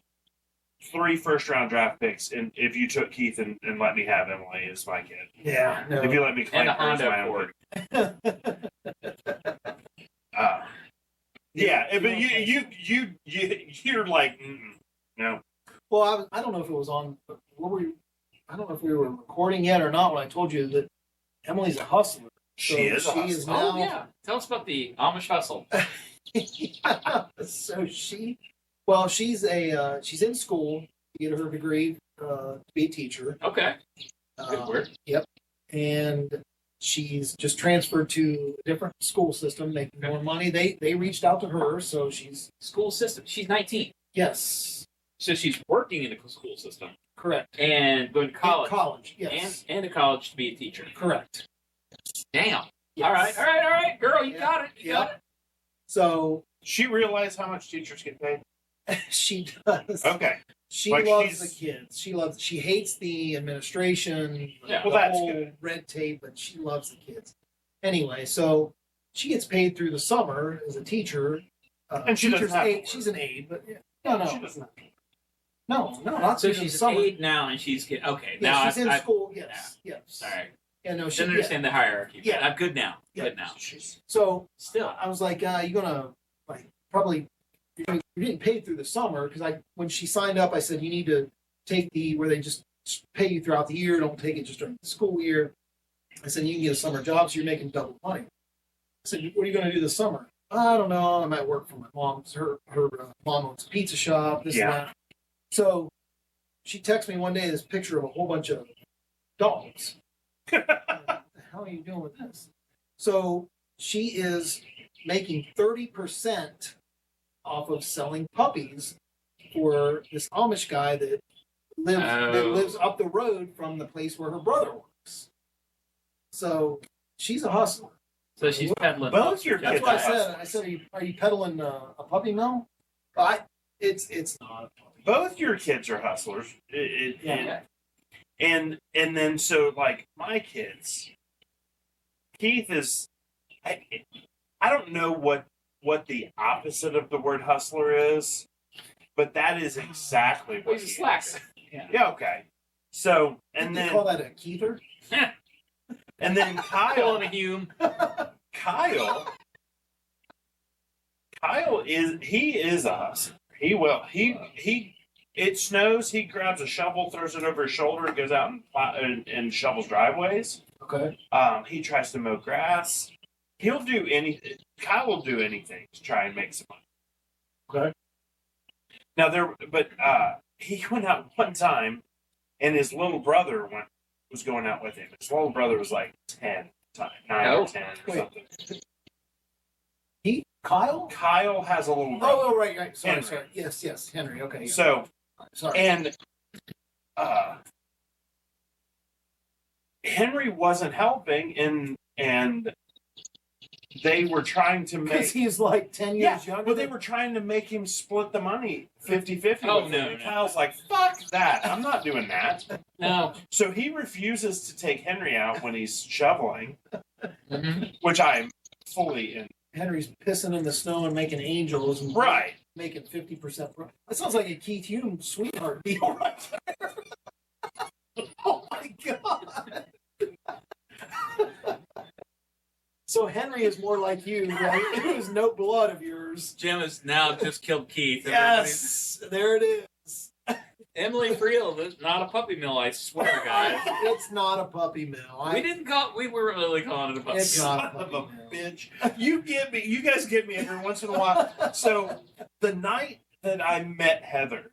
3 first-round draft picks, and if you took Keith and let me have Emily as my kid. Yeah. No. If you let me claim And a her as my Honda own Accord. yeah, but you're like, no. Well, I don't know if it was on. I don't know if we were recording yet or not when I told you that Emily's a hustler. She is a She is hustler. now. Oh, yeah. Tell us about the Amish hustle. So she's in school to get her degree to be a teacher. Okay. Good word. Yep. And she's just transferred to a different school system, making more money. They reached out to her, so she's School system. She's 19. yes, So she's working in the school system correct. and going to college. College, yes, And to college to be a teacher. correct. Damn. Yes. All right. Girl, you Yeah. got it. You got it. So She realized how much teachers get paid? she does. Okay. She Like loves she's- the kids. She hates the administration, Yeah. the Well, that's whole good. red tape, but she loves the kids. Anyway, so she gets paid through the summer as a teacher. And she doesn't teacher's have to aide. work. She's an aide, but no, She doesn't. no, not So through the she's an summer. aide now, and she's getting okay. Yeah, now she's in I school. Yes, yes. All right. Yeah, no, she Didn't understand the hierarchy. But Yeah. I'm good now. Yeah. Good now. So Still. I was like, you're gonna like probably you're getting paid through the summer because when she signed up, I said you need to take where they just pay you throughout the year. Don't take it just during the school year. I said you can get a summer job, so you're making double money. I said, what are you going to do this summer? I don't know. I might work for my mom. Her mom owns a pizza shop. This and Yeah. that. So she texted me one day this picture of a whole bunch of dogs. What the hell are you doing with this? So she is making 30% off of selling puppies for this Amish guy that lives up the road from the place where her brother works. So she's a hustler. So she's peddling. Both your That's kids what I are said. hustlers. I said, are you peddling a puppy mill? It's not a puppy. Both your kids are hustlers. Yeah. And then so like my kids, Keith is, I don't know what the opposite of the word hustler is, but that is exactly what He's a he slacker. is. Yeah. Yeah, okay. So Did they call that a Keither? and then Kyle Kyle and a Hume. Kyle is a hustler. He it snows, he grabs a shovel, throws it over his shoulder, and goes out and shovels driveways. Okay. He tries to mow grass. He'll do anything. Kyle will do anything to try and make some money. Okay. Now he went out one time, and his little brother was going out with him. His little brother was like 9 or 10 or Wait. something. Kyle? Kyle has a little brother. Oh, right. Sorry. Henry. Yes, Henry. Okay. So Sorry. and Henry wasn't helping, and they were trying to Because make. he's like 10 Yeah, years younger. but they were trying to make him split the money 50-50 Oh, with no, him. And no. Kyle's like, fuck that. I'm not doing that. No. So he refuses to take Henry out when he's shoveling, Mm-hmm. which I'm fully in. Henry's pissing in the snow and making angels and Right. making 50%. That sounds like a Keith Hume sweetheart deal right there. Oh my God. So Henry is more like you, right? It was no blood of yours. Jim has now just killed Keith. Yes, there it is. Emily Friel is not a puppy mill, I swear, guys. It's not a puppy mill. We were really calling it a puppy It's mill. not a Son of puppy a mill. bitch. You guys get me every once in a while. So the night that I met Heather,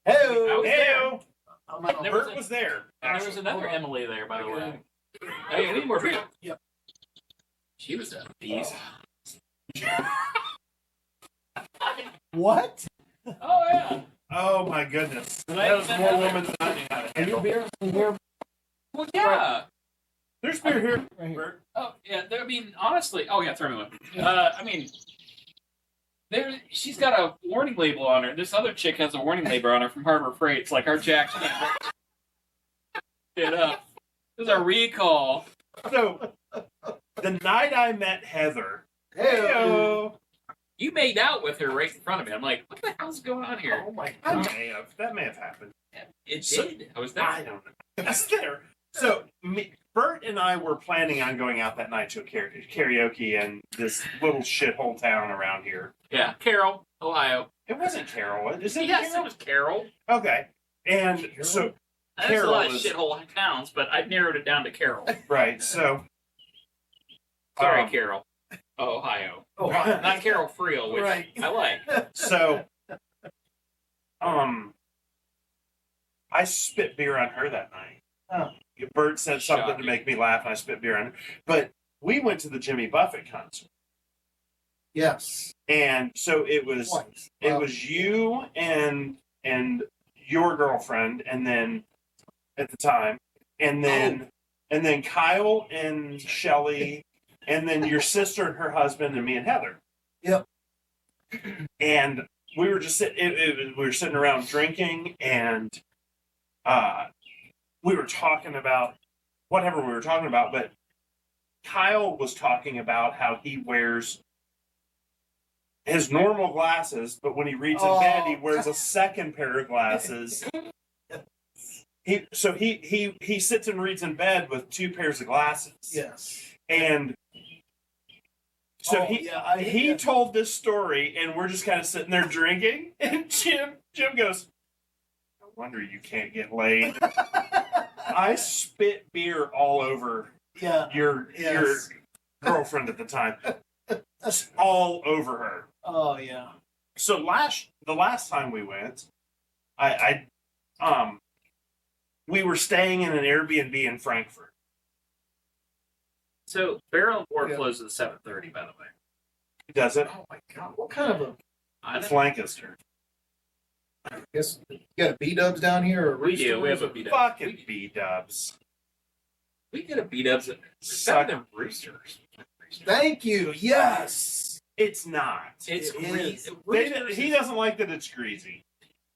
I Hey, was there. Bert was there. And there was another Hold on. Emily there, by the way. Oh, yeah, we need more Friel. Yep. She was a beast. what? Oh, yeah. Oh my goodness. But That was more woman than I knew how to Are you handle. beer? Here? Well, yeah. There's beer here. Right here. Bert. Oh, yeah. I mean, honestly. Oh, yeah. Throw me one. I mean, she's got a warning label on her. This other chick has a warning label on her from Harbor Freight. It's like our Jack's can't it up. This is a recall. So, the night I met Heather, Hey-o. You made out with her right in front of me. I'm like, what the hell's going on here? Oh my I god. that may have happened. It So- did. I was there. I don't know. I was there. So, Bert and I were planning on going out that night to a karaoke in this little shithole town around here. Yeah, Carroll, Ohio. It wasn't Carroll. Is it Yes, it Carroll? was Carroll. Okay. And so, There's a lot of Carroll is- shithole towns, but I've narrowed it down to Carroll. right. So, Sorry, Um, Carroll, Ohio. Oh, Not Carroll Freel, which Right. I like. so, I spit beer on her that night. Oh. Bert said something Shocking. to make me laugh, and I spit beer on her. But we went to the Jimmy Buffett concert, Yes. and so it was Twice. it was you and your girlfriend, and then at the time, and then Kyle and Shelly, and then your sister and her husband, and me and Heather. Yep. And we were just we were sitting around drinking, and we were talking about whatever we were talking about, but Kyle was talking about how he wears his normal glasses, but when he reads in bed, he wears a second pair of glasses. He sits and reads in bed with two pairs of glasses. Yes. And so Oh, he yeah, he told this story, and we're just kind of sitting there drinking, and Jim goes, "No wonder you can't get laid." I spit beer all over Yeah. your Yes. girlfriend at the time, just all over her. Oh yeah. So the last time we went, we were staying in an Airbnb in Frankfurt. So Barrel and Board Yeah. closes at 7:30, by the way. Does it? Oh my god. What kind of a? I It's don't- Lancaster. I guess you got a B-dubs down here, or We do. We have a Roosters? beat up. Fucking B-dubs. We get a beat ups. Better Suck. than Roosters. Thank you. Yes. It's not. It's It greasy. is. He doesn't like that it's greasy.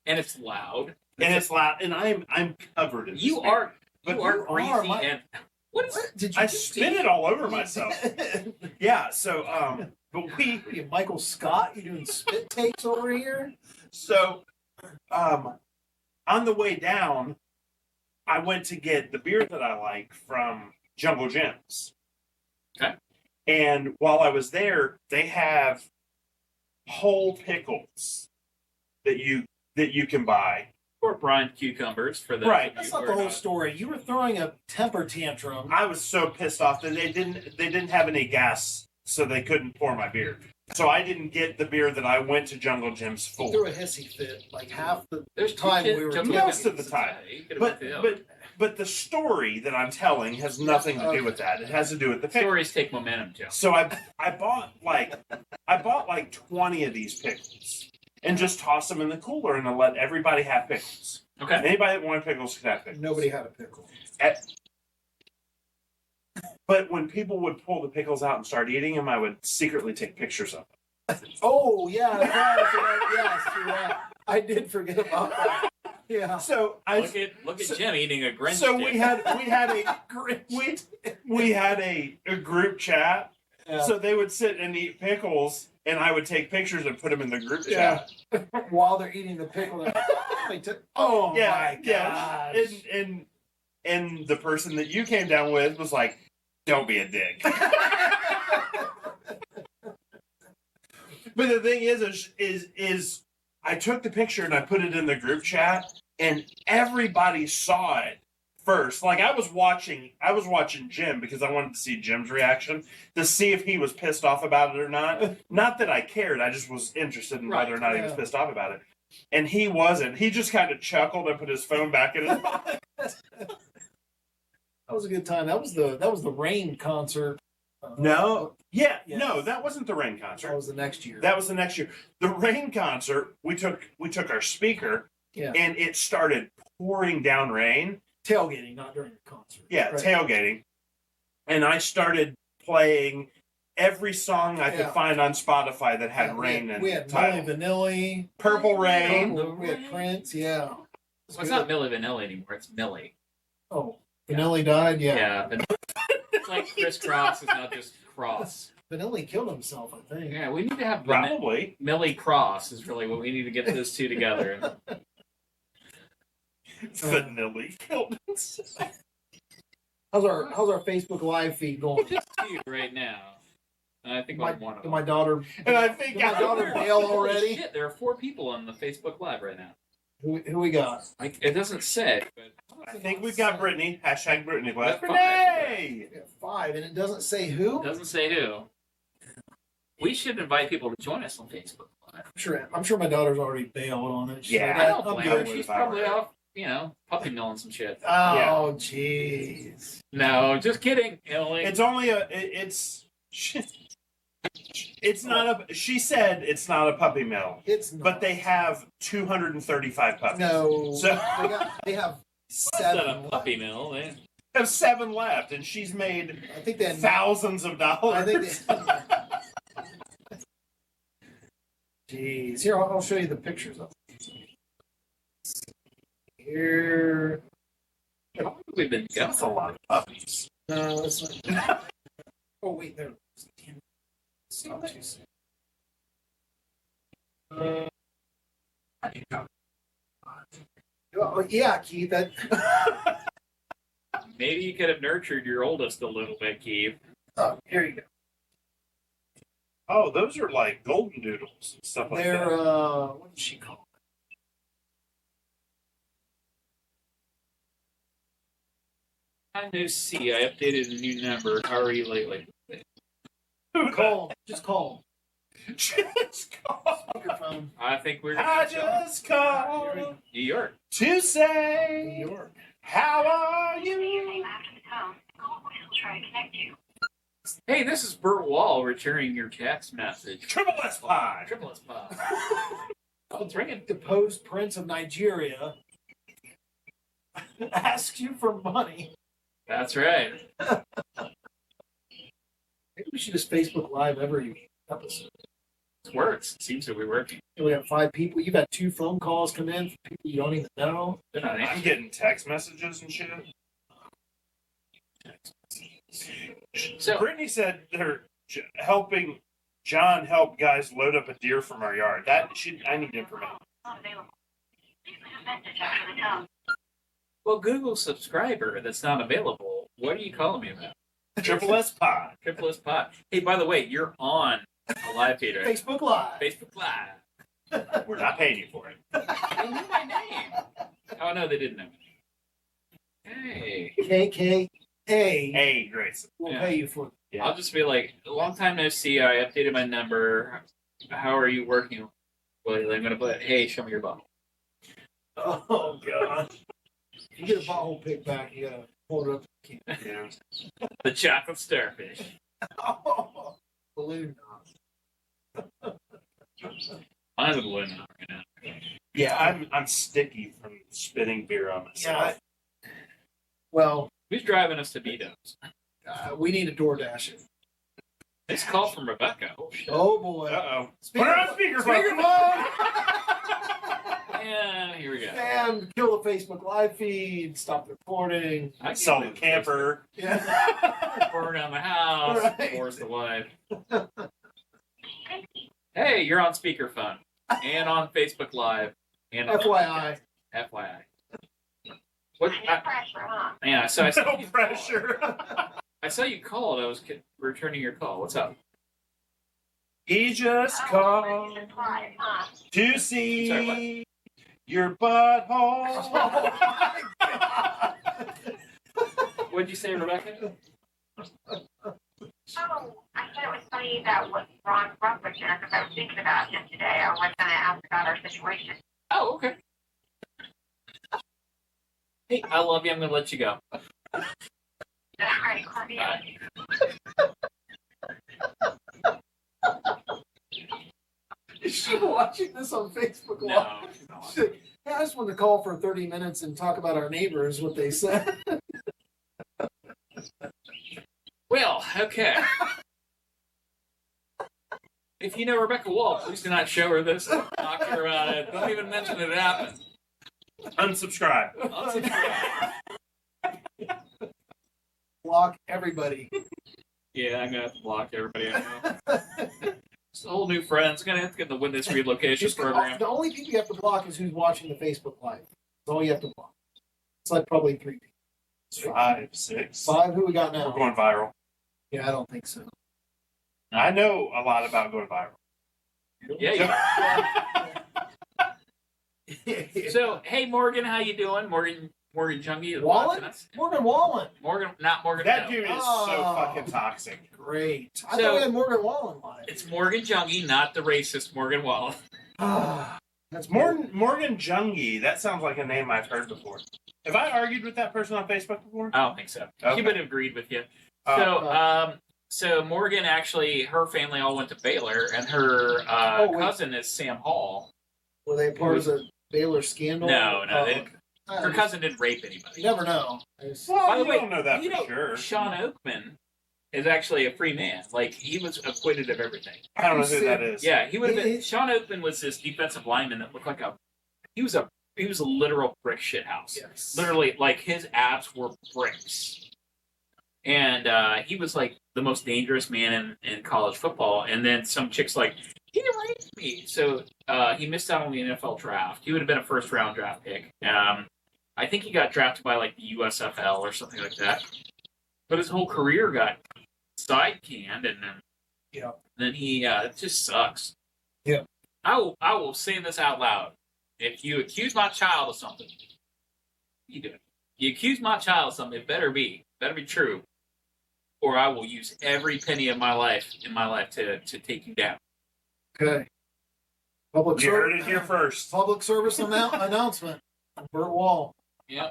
And it's loud. And it's loud, and I'm covered in this You beer. are But you are you are, greasy Mike. and what is What did you? I do? spit it all over myself. Yeah, so but What are you, Michael Scott? You doing spit takes over here? on the way down, I went to get the beer that I like from Jungle Jim's. Okay. And while I was there, they have whole pickles that you can buy. or brine cucumbers for the Right. That's not the whole story. You were throwing a temper tantrum. I was so pissed off that they didn't have any gas, so they couldn't pour my beer. So I didn't get the beer that I went to Jungle Jim's You threw for. a hissy fit like half the There's time we were talking Most of the time. But But the story that I'm telling has nothing to do with that. It has to do with the pickles. stories take momentum, Joe. So I bought like 20 of these pickles and just tossed them in the cooler and I let everybody have pickles. Okay. Anybody that wanted pickles could have pickles. Nobody had a pickle. But when people would pull the pickles out and start eating them, I would secretly take pictures of them. Oh yeah, yes, you're right. I did forget about that. Yeah. So Look at Jim eating a Grinch so stick. we had a group chat. Yeah. So they would sit and eat pickles, and I would take pictures and put them in the group Yeah. chat. While they're eating the pickle, they're like, oh Yeah, my yeah. gosh. And the person that you came down with was like, "Don't be a dick." But the thing is I took the picture and I put it in the group chat, and everybody saw it first. Like I was watching Jim because I wanted to see Jim's reaction to see if he was pissed off about it or not. Not that I cared. I just was interested in whether or not he was yeah. pissed off about it. And he wasn't. He just kind of chuckled and put his phone back in his pocket. That was a good time. That was the Rain concert No. Yeah. Yes. No, that wasn't the Rain concert. That was the next year. That was the next year. The Rain concert, we took our speaker, Yeah. and it started pouring down rain. Tailgating, not during the concert. Yeah, Right. tailgating. And I started playing every song I could Yeah. find on Spotify that had Yeah, rain in we the had title. Milli Vanilli. Purple Rain. We had Prince, yeah. Well, it's not Milli Vanilli anymore. It's Millie. Oh, Vanilli died, yeah. It's like crisscross is not just cross. Vanilli killed himself, I think. Yeah, we need to have Probably. Millie Cross is really what we need to get those two together. Vanilla killed himself. How's our Facebook Live feed going? Just two right now. And I think My, I'm one of did them. my daughter And I think did my daughter bail Holy already? shit, there are 4 people on the Facebook Live right now. Who we got? Like, it doesn't say, but I think we've got Brittany. Hashtag Brittany Glass. That's Brittany! We got 5, and it doesn't say who. it doesn't say who. We should invite people to join us on Facebook Live. I'm sure my daughter's already bailed on it. She's Yeah, like, I don't I'm blame her. good. She's probably off, puppy milling some shit. Oh, jeez. No, just kidding, Emily. It's only it's not a. She said it's not a puppy mill, It's not. but they have 235 puppies. No. So- they have It's not 7. a puppy mill. They have 7 left, and she's made I think they had thousands of dollars. I think they. Jeez. Here, I'll show you the pictures of it. Here. We've been That's a lot of puppies. No, that's not. Oh, wait, there. Stop too soon. Oh, yeah, Keith. That. Maybe you could have nurtured your oldest a little bit, Keith. Oh, here you go. Oh, those are like golden doodles and stuff like They're that. what did she call I know C. I updated a new number. How are you lately? it? Call. Just call. Just call. Speakerphone. I think we're I gonna just called New York. to New say, York. how are you? After the tone, call voice will try to connect you. Hey, this is Bert Wall returning your text message. Triple S pie. Triple S pop. Oh, it's ringing. Deposed prince of Nigeria asks you for money. That's right. Maybe we should just Facebook Live every episode. It works. It seems to be working. We have 5 people. You've had 2 phone calls come in from people you don't even know. They're not I'm answering. getting text messages and shit. So, Brittany said they're helping John help guys load up a deer from our yard. I need information. Not available. Please leave a message after the tone. well, Google subscriber that's not available. What are you calling me about? Triple S pie. Triple S pot. Hey, by the way, you're on a live feed, right? Facebook Live. Facebook Live. We're not paying you for it. They knew my name. Oh no, they didn't know. Hey. KKA Hey, Grace. will Yeah. pay you for Yeah. I'll just be like, a long time no see. I updated my number. How are you working? Well, I'm gonna put, hey, show me your bottle. Oh, God. You get a bottle pick back, you gotta hold it up. Yeah. The chocolate starfish. Oh, balloon knot. I'm a balloon knot right now. Yeah, I'm sticky from spitting beer on myself. Yeah. Well, Who's driving us to Vito's? we need a DoorDash it. This call from Rebecca. Oh shit. Oh, boy. Uh-oh. Put her on speakerphone. Yeah, here we go. And kill the Facebook Live feed, stop the recording. I can't Sell the believe camper. Yeah. this. Burn down the house. Right. Divorce the wife. Hey, you're on speakerphone and on Facebook Live and on FYI. FYI. What? No pressure, huh? Yeah, so I saw No you pressure. I saw you called. I was returning your call. What's up? He just Oh, called it's quiet, huh? to see your butthole. Oh, my God. What'd you say, Rebecca? Oh, I thought it was funny about what Ron Brunswick did because I was thinking about him today. I was going to ask about our situation. Oh, okay. Hey, I love you. I'm gonna let you go. All right, Courtney. Bye. she watching this on Facebook Live? No, she's not. She's like, "Yeah, I just wanted to call for 30 minutes and talk about our neighbors, what they said." Well, okay. If you know Rebecca Wall, please do not show her this. Talk to her about it. Don't even mention it happened. Unsubscribe. Unsubscribe. Block everybody. Yeah, I'm gonna have to block everybody I know. It's a whole new friends. Gonna have to get the witness relocation program. The only people you have to block is who's watching the Facebook Live. That's all you have to block. It's like probably 3 people. 5, 6. 5, who we got We're now? going viral. Yeah, I don't think so. I know a lot about going viral. Yeah. So, hey Morgan, how you doing? Morgan Jungie is Wallen? watching us. Morgan Wallen. Not Morgan. That no. dude is so Oh. fucking toxic. Great. I So- thought we had Morgan Wallen live. It's Morgan Jungie, not the racist Morgan Wallen. That's Morgan Jungie. That sounds like a name I've heard before. Have I argued with that person on Facebook before? I don't think so. Okay. She would have agreed with you. Oh. So Morgan actually, her family all went to Baylor, and her wait. cousin is Sam Hall. Were they part of the Baylor scandal? No, they didn't. okay. Her cousin didn't rape anybody. You never know. Well, By the you way, don't know that you for know, sure. Sean Oakman is actually a free man. Like, he was acquitted of everything. I don't know who that is. Yeah, he would have been. He- Sean Oakman was this defensive lineman that looked like he was a literal brick shit house. Yes. Literally, like, his abs were bricks. And he was like the most dangerous man in college football. And then some chick's like, he raped me. So he missed out on the NFL draft. He would have been a first round draft pick. I think he got drafted by like the USFL or something like that. But his whole career got side canned, and then he it just sucks. Yeah. I will say this out loud. If you accuse my child of something, you do it. You accuse my child of something, it better be true, or I will use every penny of my life to take you down. Okay. Public You heard it service. here first. Public service announcement. Bert Wall. Yeah.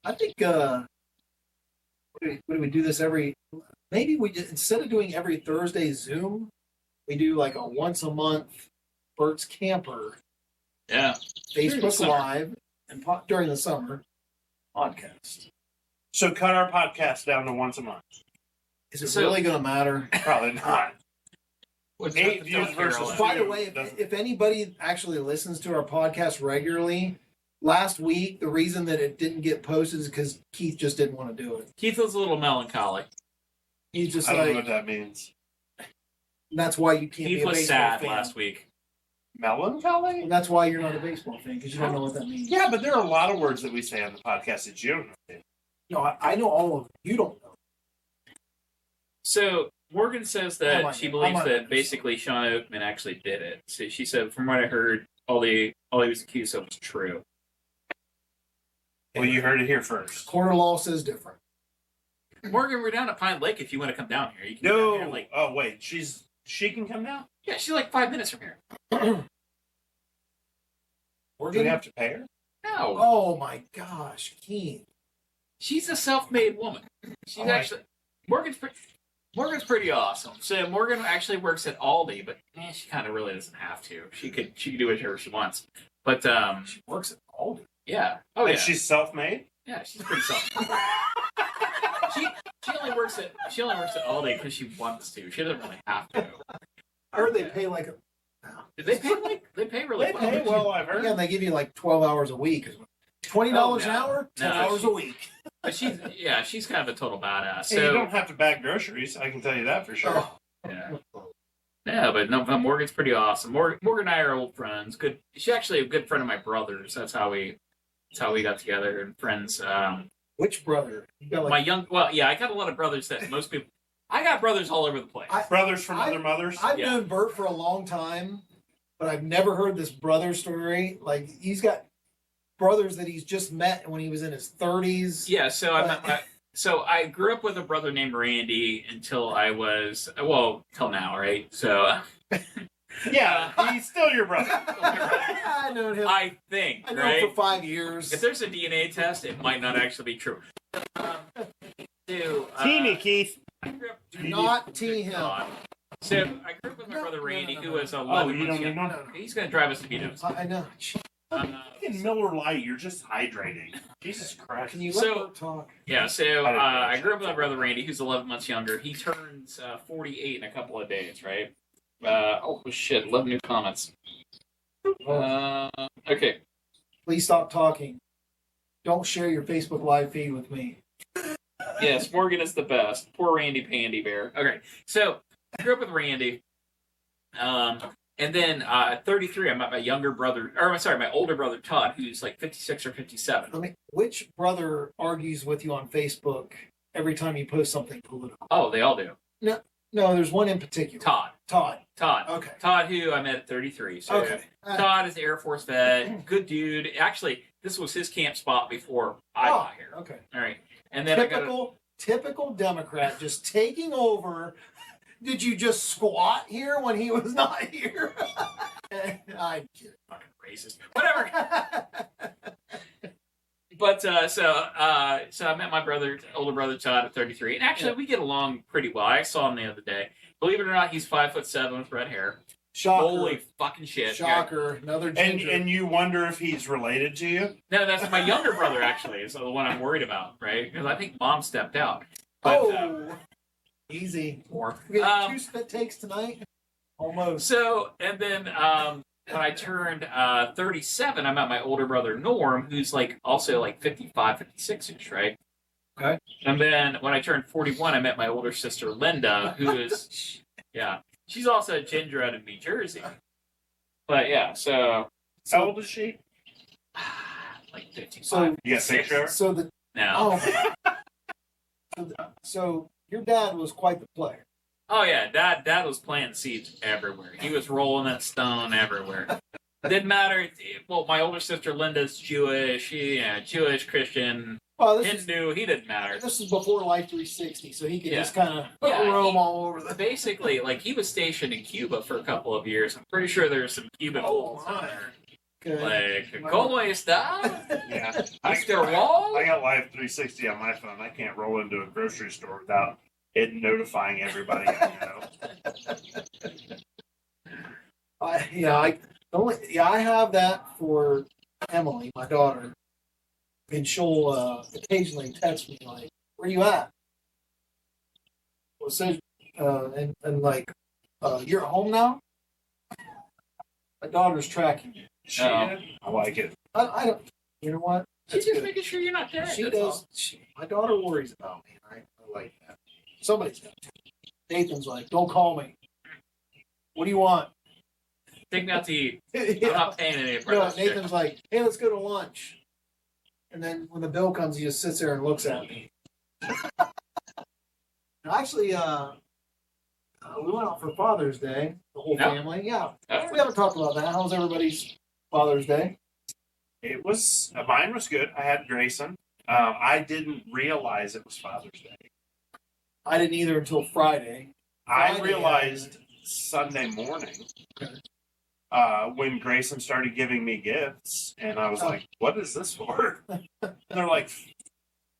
I think. What do we do this every? Maybe we just, instead of doing every Thursday Zoom, we do like a once a month Bert's Camper Yeah. During the Facebook summer. Live and during the summer podcast. So cut our podcast down to once a month. Is it So- really going to matter? Probably not. What's 8 up, views North versus Carolina? By the Dude, way, doesn't- if anybody actually listens to our podcast regularly, last week the reason that it didn't get posted is because Keith just didn't want to do it. Keith was a little melancholic. He's just I don't know like, what that means. that's why you can't be Keith a was baseball sad fan. last week. Melancholy? And that's why you're not a baseball fan, because you don't know what that means. Yeah, but there are a lot of words that we say on the podcast that you don't know. No, I know all of them. You don't know. So Morgan says I that might she know. believes I might that know. basically Sean Oakman actually did it. So she said, from what I heard, all he was accused of was true. Well, you heard it here first. Court of law says different. Morgan, we're down at Pine Lake if you want to come down here. You can come down here, No. like, Oh, wait. She can come down? yeah, she's like 5 minutes from here. Do Morgan? we have to pay her? No. Oh my gosh, Keith. She's a self-made woman. She's Oh, actually Morgan's pretty awesome. So Morgan actually works at Aldi, but she kind of really doesn't have to. She could do whatever she wants. But She works at Aldi. yeah. Oh And yeah. she's self-made? Yeah, she's pretty self. she only works at Aldi because she wants to. She doesn't really have to. I heard they pay like Did they pay really They well? pay well, I've heard. yeah, they give you like 12 hours a week. $20 Oh, an no. hour, 10 No, hours a week. But she's kind of a total badass. And you So don't have to bag groceries. I can tell you that for sure. Oh. yeah. Yeah, but no, Morgan's pretty awesome. Morgan and I are old friends. Good. She's actually a good friend of my brother's. That's how we got together and friends. Which brother? You got I got a lot of brothers that most people. I got brothers all over the place. Brothers from other mothers? I've Yeah. known Bert for a long time, but I've never heard this brother story. Like, he's got brothers that he's just met when he was in his 30s. Yeah, so I grew up with a brother named Randy until I was till now, right? So Yeah, he's still your brother. I know him. I think, I know right? him for 5 years. If there's a DNA test, it might not actually be true. Teeny, Keith. I grew up- Do not tee him. God. So I grew up with my brother Randy, who was 11 Oh, you months don't need young. no. He's going to drive us to Vito's. I know. In Miller Lite, you're just hydrating. Jesus Christ. Can you So- let her talk? Yeah, so I didn't I grew up with my brother Randy, who's 11 months younger. He turns 48 in a couple of days, right? Oh, shit, 11 new comments. Okay. Please stop talking. Don't share your Facebook Live feed with me. Yes, Morgan is the best. Poor Randy Pandy Bear. Okay, so I grew up with Randy. And then at 33, I met my younger brother, or sorry, my older brother Todd, who's like 56 or 57. I mean, which brother argues with you on Facebook every time you post something political? Oh, they all do. No, there's one in particular. Todd. Todd. Okay. Todd, who I met at 33. So Okay. Todd is the Air Force vet, good dude. Actually, this was his camp spot before I got here. Okay. All right, and then Typical Democrat just taking over. Did you just squat here when he was not here? I'm kidding. fucking racist. Whatever. But so I met my older brother Todd at 33, and actually we get along pretty well. I saw him the other day. Believe it or not, he's 5'7" with red hair. Shocker. Holy fucking shit! Shocker. Another ginger. And you wonder if he's related to you? No, that's my younger brother actually. Is the one I'm worried about, right? Because I think Mom stepped out. But, easy. More. We got 2 spit takes tonight. Almost. So, and then when I turned 37, I met my older brother Norm, who's like also like 55, 56-ish, right? Okay. And then when I turned 41, I met my older sister Linda, who is, yeah, she's also a ginger out of New Jersey. But yeah, so. How old is she? Like 55. So, You got a picture of her? so the No. so your dad was quite the player. Oh yeah, Dad was planting seeds everywhere. He was rolling that stone everywhere. Didn't matter. Well, my older sister Linda's Jewish. Jewish, Christian, Well, Hindu. He didn't matter. This is before Life 360, so he could Yeah. just kind of Yeah, roam all over the. Basically, like he was stationed in Cuba for a couple of years. I'm pretty sure there's some Cuban holes on there. Okay. Like, ¿cómo está? Yeah. Mr. Wall? I got Live 360 on my phone. I can't roll into a grocery store without it notifying everybody I know. I have that for Emily, my daughter, and she'll occasionally text me like, "Where you at?" Well, it says, and like, "You're at home now." My daughter's tracking you. She, I like it. I don't. You know what? She's That's just good. making sure you're not dead. She that's does. all. My daughter worries about me. I like that. Somebody's got to. Nathan's like, "Don't call me. What do you want?" Take me out to eat. I'm Yeah. not paying any for No, this shit. Nathan's like, "Hey, let's go to lunch." And then when the bill comes, he just sits there and looks at me. Actually, we went out for Father's Day, the whole Yeah. family. Yeah, Oh. we haven't talked about that. How was everybody's Father's Day? It was, mine was good. I had Grayson. I didn't realize it was Father's Day. I didn't either until Friday. I Friday, realized Sunday morning when Grayson started giving me gifts, and I was like, "What is this for?" And they're like,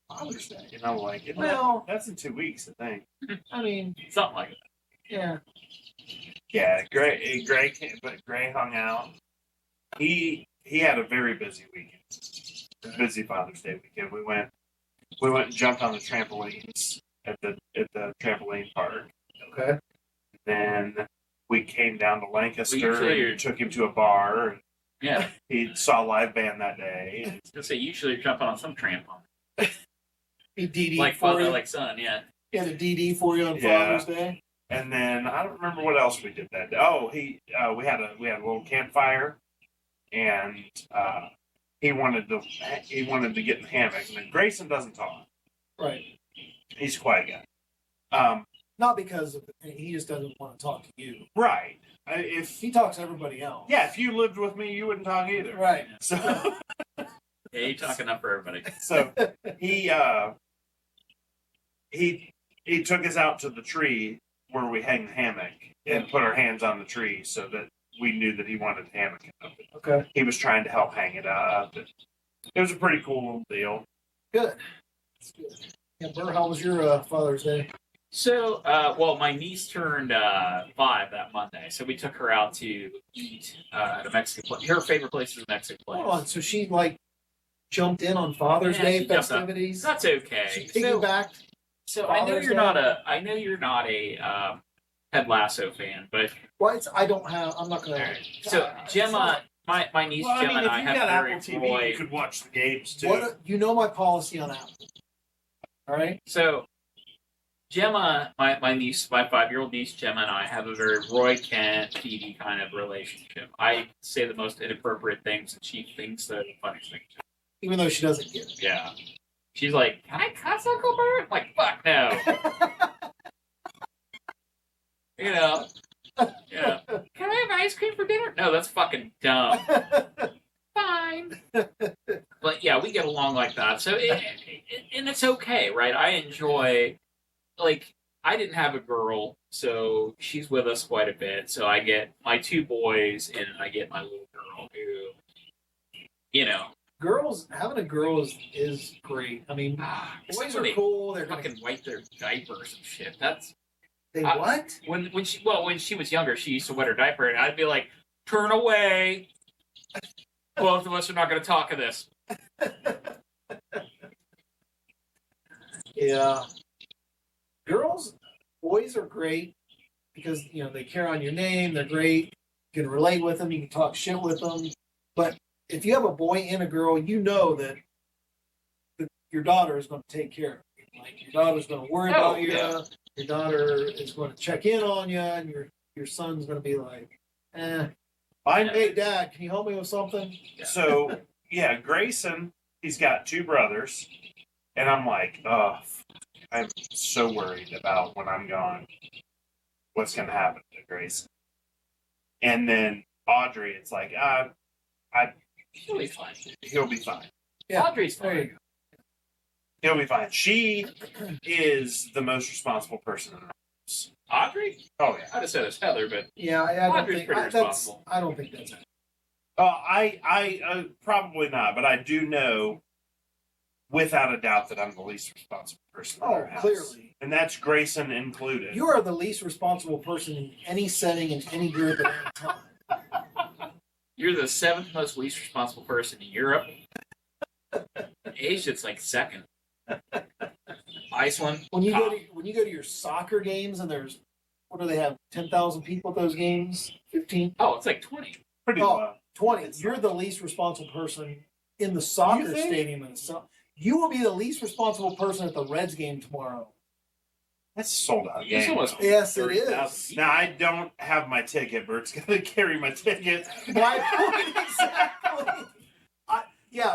"Father's Day," and I'm like, Well- that's in 2 weeks, I think." I mean, Something like that. yeah. Yeah, Gray came, but Gray hung out. He had a very busy weekend. Busy Father's Day weekend. We went and jumped on the trampolines at the trampoline park. Okay. Then we came down to Lancaster usually and took him to a bar. Yeah. He saw a live band that day. I was gonna say usually you're jumping on some trampoline. He DD Like for father, you. like son, yeah. He had a DD for you on Yeah. Father's Day. And then I don't remember what else we did that day. Oh, we had a little campfire, and he wanted to get in the hammock. And then Grayson doesn't talk. Right. He's a quiet guy. Not because of he just doesn't want to talk to you. Right. If He talks to everybody else. if you lived with me, you wouldn't talk either. Right. So Yeah, you're talking up for everybody. so he took us out to the tree where we hang the hammock and put our hands on the tree so that we knew that he wanted the hammock up. Okay. He was trying to help hang it up. It was a pretty cool little deal. Good. That's good. Yeah, Burr, how was your Father's Day? So, well, my niece turned 5 that Monday, so we took her out to eat at a Mexican place. Her favorite place is a Mexican place. Hold on. So she like jumped in on Father's Yeah, Day she jumped on- festivities. That's okay. She So, piggybacked. so I know Father's you're Day? not a. I know you're not a Ted Lasso fan, but Well, I'm not gonna. all right. So Gemma, my niece Well, I Gemma mean, and if I you have got very Apple TV, Roy. you could watch the games too. What you know my policy on Apple. All right. So, Gemma, my 5-year-old niece Gemma and I have a very Roy Kent, Phoebe kind of relationship. I say the most inappropriate things, and she thinks they're the funniest things. Even though she doesn't get it. Yeah. She's like, "Can I cuss, Uncle Bert?" I'm like, "Fuck no." You know. Yeah. Can I have ice cream for dinner? No, that's fucking dumb. Fine. But yeah, we get along like that. So, and it's okay, right? I enjoy, like, I didn't have a girl, so she's with us quite a bit. So I get my 2 boys, and I get my little girl who, you know. Having a girl is great. I mean, boys are cool. They're fucking wipe their diapers and shit. That's They what? when she was younger, she used to wet her diaper, and I'd be like, "Turn away. Both of us are not going to talk of this." Yeah. Boys are great because they care on your name. They're great. You can relate with them. You can talk shit with them. But if you have a boy and a girl, you know that your daughter is going to take care of you. Like your daughter's going to worry about you. Yeah. Your daughter is going to check in on you, and your son's going to be like, hey, Dad, can you help me with something? So, yeah, Grayson, he's got 2 brothers, and I'm like, I'm so worried about when I'm gone, what's going to happen to Grayson. And then Audrey, it's like, He'll be fine. he'll be fine. Yeah. Audrey's There you fine. go. He'll be fine. She is the most responsible person in the house. Audrey? Oh, yeah. I'd have said it's Heather, but Yeah, I don't Audrey's think pretty responsible. I don't think that's it. I probably not, but I do know without a doubt that I'm the least responsible person in our house. Clearly. And that's Grayson included. You are the least responsible person in any setting, in any group, at any time. you're the 7th most least responsible person in Europe. Asia, it's like 2nd. Iceland. When you top. go to your soccer games and there's what do they have? 10,000 people at those games? 15? Oh, it's like 20. Pretty Oh. low. 20. You're the least responsible person in the soccer You think? stadium. You will be the least responsible person at the Reds game tomorrow. That's a sold out It's game. almost Yes, it 30,000 is. people. Now, I don't have my ticket. Bert's going to carry my ticket. My point exactly.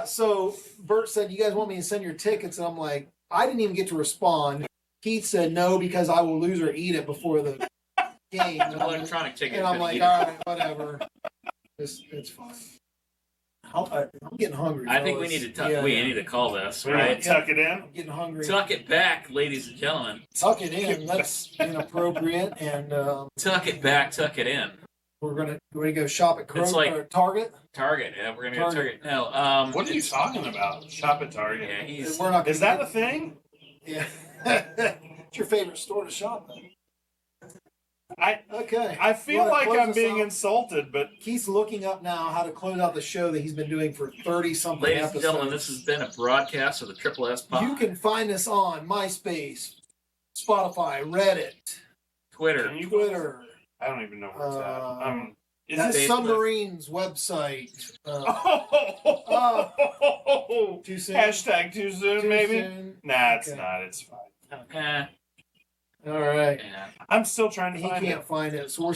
So Bert said, "You guys want me to send your tickets?" And I'm like, I didn't even get to respond. Keith said no because I will lose or eat it before the game. It's an electronic ticket. And I'm couldn't like, eat all it. right, whatever. It's fine. I'm getting hungry. I think we fellas. need to Yeah, we yeah. need to call this, We're going right? to tuck it in. I'm getting hungry. Tuck it back, ladies and gentlemen. Tuck it in. That's inappropriate. And Tuck it back, tuck it in. we're gonna go shop at It's Kroger like- or Target. What are gonna go Target. Target. No, What are you talking about? Shop at Target. Yeah, he's We're not. Is that a thing? Yeah. It's your favorite store to shop at. Okay. I feel Wanna like close I'm us being out? insulted, but Keith's looking up now how to close out the show that he's been doing for 30-something ladies episodes. and gentlemen, this has been a broadcast of the Triple S Pod. You can find us on MySpace, Spotify, Reddit, Twitter. can you Twitter, I don't even know where it's at. Is that this Facebook. Submarines website. Too soon? Hashtag too soon, Too maybe? soon? Nah, it's Okay. not. It's fine. All right. Yeah. I'm still trying to He find can't it. find it, so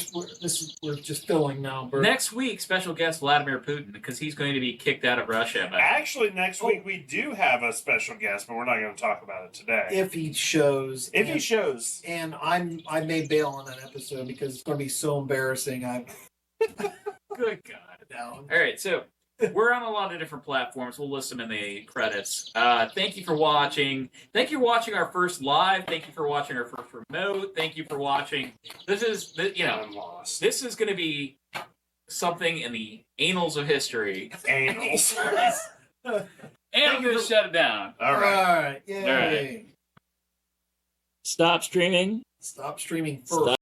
we're just filling now, Bert. Next week, special guest Vladimir Putin, because he's going to be kicked out of Russia. But Actually, next week we do have a special guest, but we're not going to talk about it today. If he shows, If he shows, and I may bail on that episode because it's going to be so embarrassing. good God. Down. All right, so we're on a lot of different platforms. We'll list them in the credits. Thank you for watching. Thank you for watching our first live. Thank you for watching our first remote. Thank you for watching. This is I'm lost. this is going to be something in the annals of history. Anals. And I'm going to shut it down. All right. All right. Yay. All right. Stop streaming. Stop streaming first. Stop